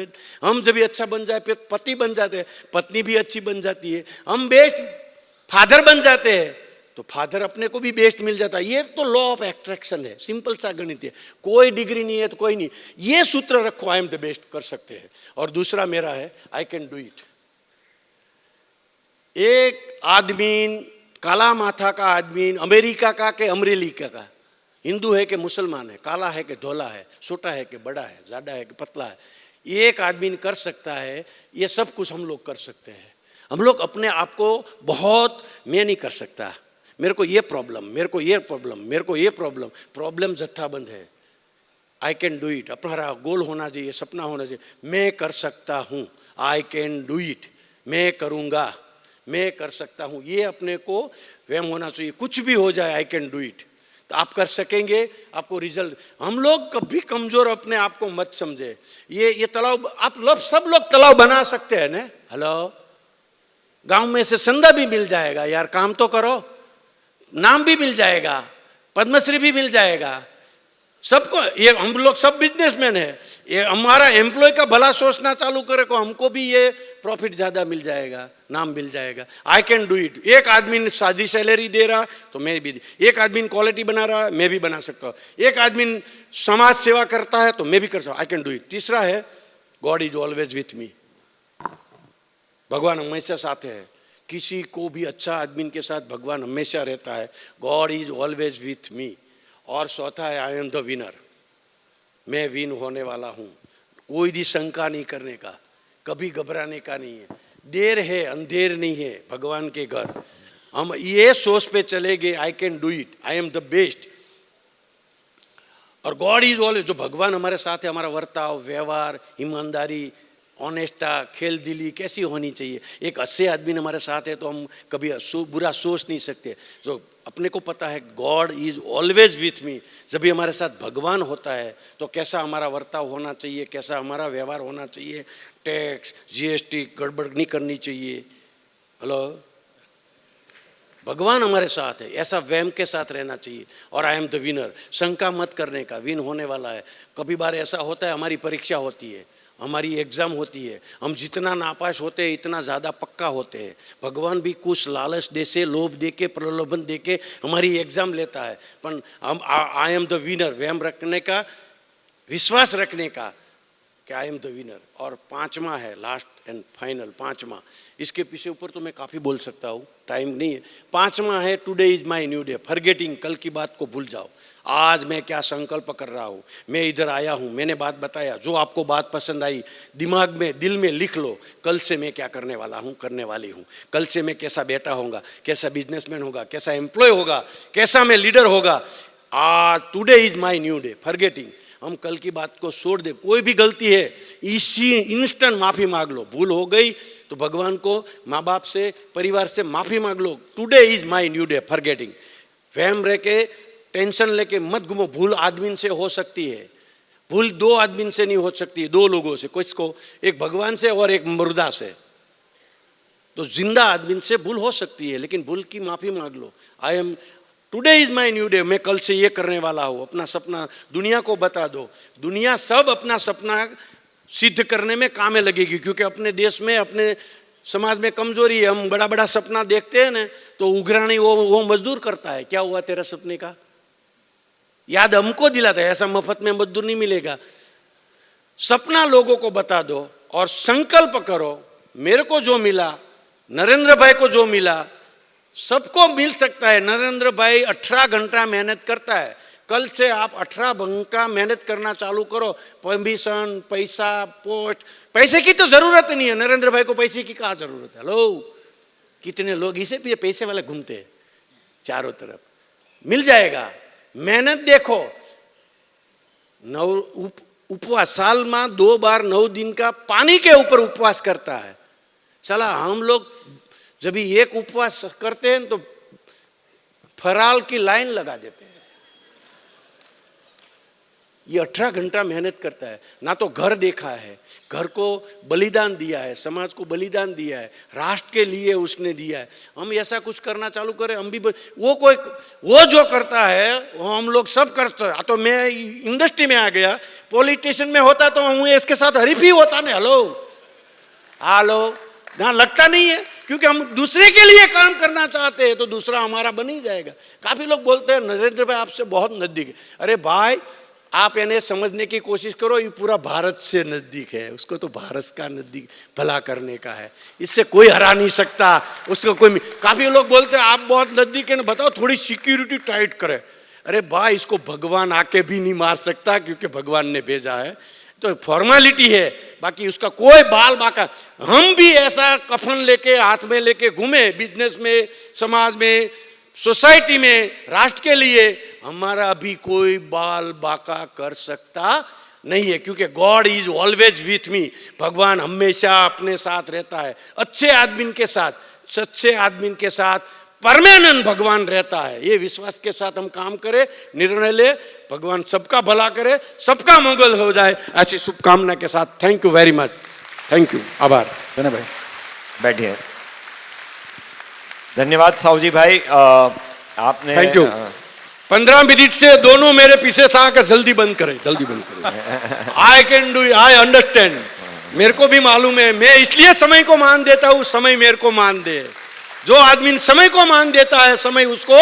हम जब भी अच्छा बन जाए फिर पति बन जाते हैं, पत्नी भी अच्छी बन जाती है। हम बेस्ट फादर बन जाते हैं तो फादर अपने को भी बेस्ट मिल जाता है। ये तो लॉ ऑफ एट्रैक्शन है, सिंपल सा गणित है। कोई डिग्री नहीं है तो कोई नहीं, ये सूत्र रखो, आई एम द बेस्ट कर सकते हैं। और दूसरा मेरा है आई कैन डू इट। एक आदमी, काला माथा का आदमी, अमेरिका का के अमरीका का, हिंदू है कि मुसलमान है, काला है कि धोला है, छोटा है कि बड़ा है, ज्यादा है कि पतला है, एक आदमी कर सकता है। ये सब कुछ हम लोग कर सकते हैं। हम लोग अपने आप को बहुत, मैं नहीं कर सकता, मेरे को ये प्रॉब्लम, मेरे को ये प्रॉब्लम, मेरे को ये प्रॉब्लम, प्रॉब्लम जत्थाबंद है। आई कैन डू इट, अपना गोल होना चाहिए, सपना होना चाहिए, मैं कर सकता हूँ, आई कैन डू इट, मैं करूँगा, मैं कर सकता हूँ, ये अपने को वहम होना चाहिए। कुछ भी हो जाए आई कैन डू इट, तो आप कर सकेंगे, आपको रिजल्ट। हम लोग कभी कमजोर अपने आप को मत समझे। ये तालाब, आप लोग सब लोग तालाब बना सकते हैं ना। हेलो, गांव में से संदा भी मिल जाएगा यार, काम तो करो, नाम भी मिल जाएगा, पद्मश्री भी मिल जाएगा सबको। ये हम लोग सब बिजनेसमैन है, ये हमारा एम्प्लॉय का भला सोचना चालू करे को हमको भी ये प्रॉफिट ज्यादा मिल जाएगा, नाम मिल जाएगा। I can do it. एक आदमी सादी सैलरी दे रहा तो मैं भी, एक आदमी क्वालिटी बना रहा है मैं भी बना सकता हूँ, एक आदमी समाज सेवा करता है तो मैं भी कर सकता हूँ। I can do it. तीसरा है God is always with me, भगवान हमेशा साथ है। किसी को भी अच्छा आदमी के साथ भगवान हमेशा रहता है। God is always with me. और चौथा है आई एम द विनर, मैं विन होने वाला हूँ। कोई भी शंका नहीं करने का, कभी घबराने का नहीं है। देर है अंधेर नहीं है भगवान के घर। हम ये सोच पे चले गए, I can do it, I am the best. और गॉड इज ऑलवेज, जो भगवान हमारे साथ है, हमारा वर्ताव, व्यवहार, ईमानदारी, ऑनेस्टा, खेल दिली कैसी होनी चाहिए। एक अच्छे आदमी हमारे साथ है तो हम कभी बुरा सोच नहीं सकते। जो अपने को पता है God is always with me, जब भी हमारे साथ भगवान होता है तो कैसा हमारा वर्ताव होना चाहिए, कैसा हमारा व्यवहार होना चाहिए, टैक्स जीएसटी गड़बड़ नहीं करनी चाहिए। हेलो, भगवान हमारे साथ है, ऐसा वहम के साथ रहना चाहिए। और आई एम द विनर, शंका मत करने का, विन होने वाला है। कभी बार ऐसा होता है हमारी परीक्षा होती है, हमारी एग्ज़ाम होती है, हम जितना नापास होते हैं इतना ज़्यादा पक्का होते हैं। भगवान भी कुछ लालच दे से, लोभ दे के, प्रलोभन दे के हमारी एग्ज़ाम लेता है। पर हम आई एम द विनर, वहम रखने का, विश्वास रखने का, कि आई एम द विनर, और पांचवा है लास्ट एंड फाइनल, पांचवा, इसके पीछे ऊपर तो मैं काफ़ी बोल सकता हूँ, टाइम नहीं है। पांचवा है today is my new day, forgetting, कल की बात को भूल जाओ। आज मैं क्या संकल्प कर रहा हूँ, मैं इधर आया हूँ, मैंने बात बताया, जो आपको बात पसंद आई दिमाग में दिल में लिख लो, कल से मैं क्या करने वाला हूँ, करने वाली हूँ, कल से मैं कैसा बेटा होगा, कैसा बिजनेसमैन होगा, कैसा एम्प्लॉय होगा, कैसा मैं लीडर होगा। आज today is my new day, forgetting, हम कल की बात को छोड़ दे। कोई भी गलती है इसी इंस्टेंट माफी मांग लो, भूल हो गई तो भगवान को, माँ बाप से, परिवार से माफी मांग लो। Today is my new day, forgetting. वहम रह के टेंशन लेके मत घूमो। भूल आदमी से हो सकती है, भूल दो आदमी से नहीं हो सकती, दो लोगों से, किसको, एक भगवान से और एक मुर्दा से। तो जिंदा आदमी से भूल हो सकती है, लेकिन भूल की माफी मांग लो। I am today is my new day, मैं कल से ये करने वाला हूँ। अपना सपना दुनिया को बता दो, दुनिया सब अपना सपना सिद्ध करने में काम में लगेगी, क्योंकि अपने देश में, अपने समाज में कमजोरी है। हम बड़ा बड़ा सपना देखते हैं ना, तो उघरानी वो मजदूर करता है, क्या हुआ तेरा सपने का, याद हमको दिलाता है, ऐसा मफत में मजदूर नहीं मिलेगा। सपना लोगों को बता दो और संकल्प करो, मेरे को जो मिला, नरेंद्र भाई को जो मिला, सबको मिल सकता है। नरेंद्र भाई 18 घंटा मेहनत करता है, कल से आप 18 घंटा मेहनत करना चालू करो। परमिशन, पैसा, पोस्ट, पैसे की तो जरूरत नहीं है, नरेंद्र भाई को पैसे की क्या जरूरत है। हेलो, कितने लोग इसे भी पैसे वाले घूमते हैं चारों तरफ, मिल जाएगा। मेहनत देखो, उपवास, साल में 2 बार 9 दिन का पानी के ऊपर उपवास करता है। चला, हम लोग जब एक उपवास करते हैं तो फराल की लाइन लगा देते हैं। ये 18 घंटा मेहनत करता है, ना तो घर देखा है, घर को बलिदान दिया है, समाज को बलिदान दिया है, राष्ट्र के लिए उसने दिया है। हम ऐसा कुछ करना चालू करें, हम भी वो जो करता है वो हम लोग सब करते हैं। तो मैं इंडस्ट्री में आ गया, पॉलिटिशियन में होता तो हम इसके साथ हरीफ ही होता ना। हेलो, जहाँ लगता नहीं है, क्योंकि हम दूसरे के लिए काम करना चाहते हैं तो दूसरा हमारा बन ही जाएगा। काफी लोग बोलते हैं नरेंद्र भाई आपसे बहुत नजदीक है। अरे भाई, आप इन्हें समझने की कोशिश करो, ये पूरा भारत से नजदीक है, उसको तो भारत का नजदीक भला करने का है, इससे कोई हरा नहीं सकता उसको कोई। काफी लोग बोलते हैं आप बहुत नजदीक है ना, बताओ थोड़ी सिक्योरिटी टाइट करे। अरे भाई, इसको भगवान आके भी नहीं मार सकता, क्योंकि भगवान ने भेजा है, तो फॉर्मेलिटी है, बाकी उसका कोई बाल बाका। हम भी ऐसा कफन लेके हाथ में लेके घूमे, बिजनेस में, समाज में, सोसाइटी में, राष्ट्र के लिए, हमारा भी कोई बाल बाका कर सकता नहीं है, क्योंकि God is always with me. भगवान हमेशा अपने साथ रहता है, अच्छे आदमी के साथ, सच्चे आदमी के साथ परमानेंट भगवान रहता है। ये विश्वास के साथ हम काम करें, निर्णय ले, भगवान सबका भला करे, सबका मंगल हो जाए, ऐसी शुभकामना के साथ। Thank you very much, thank you, आभार। धन्यवाद भाई, बैठिए। धन्यवाद साहू भाई, आपने, थैंक यू। 15 मिनट से दोनों मेरे पीछे था कि जल्दी बंद करें, जल्दी बंद करें। I can do, I understand, मेरे को भी मालूम है, मैं इसलिए समय को मान देता हूँ, समय मेरे को मान दे। जो आदमी समय को मान देता है, समय उसको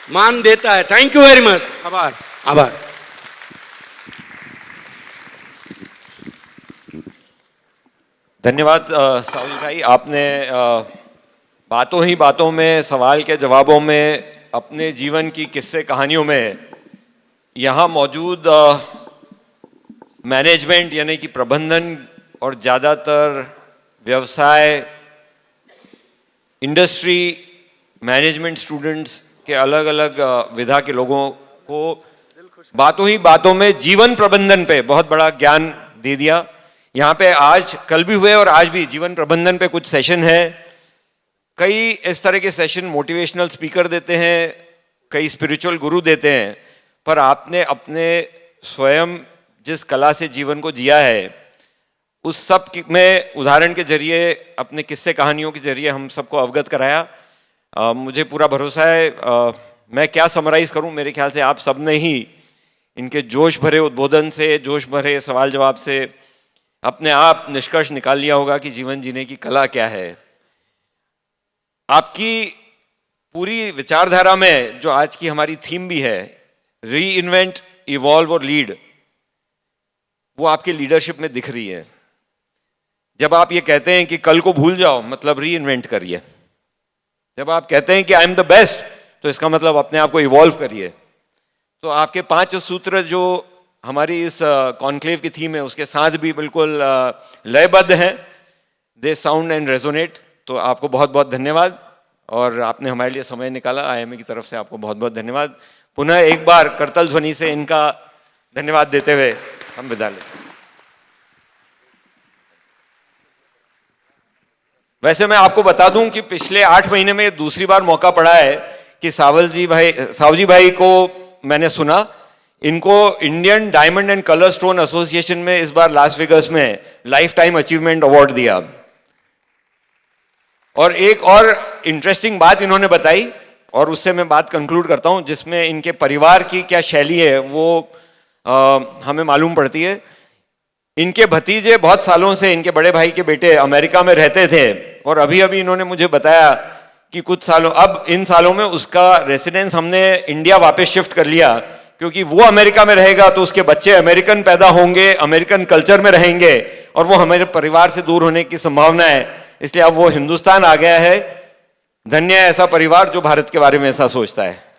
मान देता है। थैंक यू वेरी मच, आभार, आभार। धन्यवाद साहू भाई, आपने बातों ही बातों में, सवाल के जवाबों में, अपने जीवन की किस्से कहानियों में यहाँ मौजूद मैनेजमेंट यानी कि प्रबंधन और ज़्यादातर व्यवसाय, इंडस्ट्री, मैनेजमेंट स्टूडेंट्स के अलग अलग विधा के लोगों को बातों ही बातों में जीवन प्रबंधन पे बहुत बड़ा ज्ञान दे दिया। यहाँ पे आज, कल भी हुए और आज भी जीवन प्रबंधन पे कुछ सेशन है। कई इस तरह के सेशन मोटिवेशनल स्पीकर देते हैं, कई स्पिरिचुअल गुरु देते हैं, पर आपने अपने स्वयं जिस कला से जीवन को जिया है, उस सब में उदाहरण के जरिए, अपने किस्से कहानियों के जरिए हम सबको अवगत कराया। मुझे पूरा भरोसा है, मैं क्या समराइज करूं, मेरे ख्याल से आप सब ने ही इनके जोश भरे उद्बोधन से, जोश भरे सवाल जवाब से अपने आप निष्कर्ष निकाल लिया होगा कि जीवन जीने की कला क्या है। आपकी पूरी विचारधारा में जो आज की हमारी थीम भी है, री इन्वेंट, इवॉल्व और लीड, वो आपके लीडरशिप में दिख रही है। जब आप ये कहते हैं कि कल को भूल जाओ, मतलब री इन्वेंट करिए। जब आप कहते हैं कि आई एम द बेस्ट, तो इसका मतलब अपने आप को इवॉल्व करिए। तो आपके 5 सूत्र जो हमारी इस कॉन्क्लेव की थीम है उसके साथ भी बिल्कुल लयबद्ध हैं, दे साउंड एंड रेजोनेट। तो आपको बहुत बहुत धन्यवाद, और आपने हमारे लिए समय निकाला। IIMA की तरफ से आपको बहुत बहुत धन्यवाद। पुनः एक बार करतल ध्वनि से इनका धन्यवाद देते हुए हम विदा लेते हैं। वैसे मैं आपको बता दूं कि पिछले 8 महीने में दूसरी बार मौका पड़ा है कि सावजी भाई को मैंने सुना। इनको Indian diamond and colour stone association में इस बार लास वेगस में लाइफ टाइम अचीवमेंट अवार्ड दिया। और एक और इंटरेस्टिंग बात इन्होंने बताई, और उससे मैं बात कंक्लूड करता हूं, जिसमें इनके परिवार की क्या शैली है वो हमें मालूम पड़ती है। इनके भतीजे बहुत सालों से, इनके बड़े भाई के बेटे अमेरिका में रहते थे, और अभी अभी इन्होंने मुझे बताया कि कुछ सालों, अब इन सालों में उसका रेसिडेंस हमने इंडिया वापस शिफ्ट कर लिया, क्योंकि वो अमेरिका में रहेगा तो उसके बच्चे अमेरिकन पैदा होंगे, अमेरिकन कल्चर में रहेंगे, और वो हमारे परिवार से दूर होने की संभावना है। इसलिए अब वो हिंदुस्तान आ गया है। धन्य है ऐसा परिवार जो भारत के बारे में ऐसा सोचता है।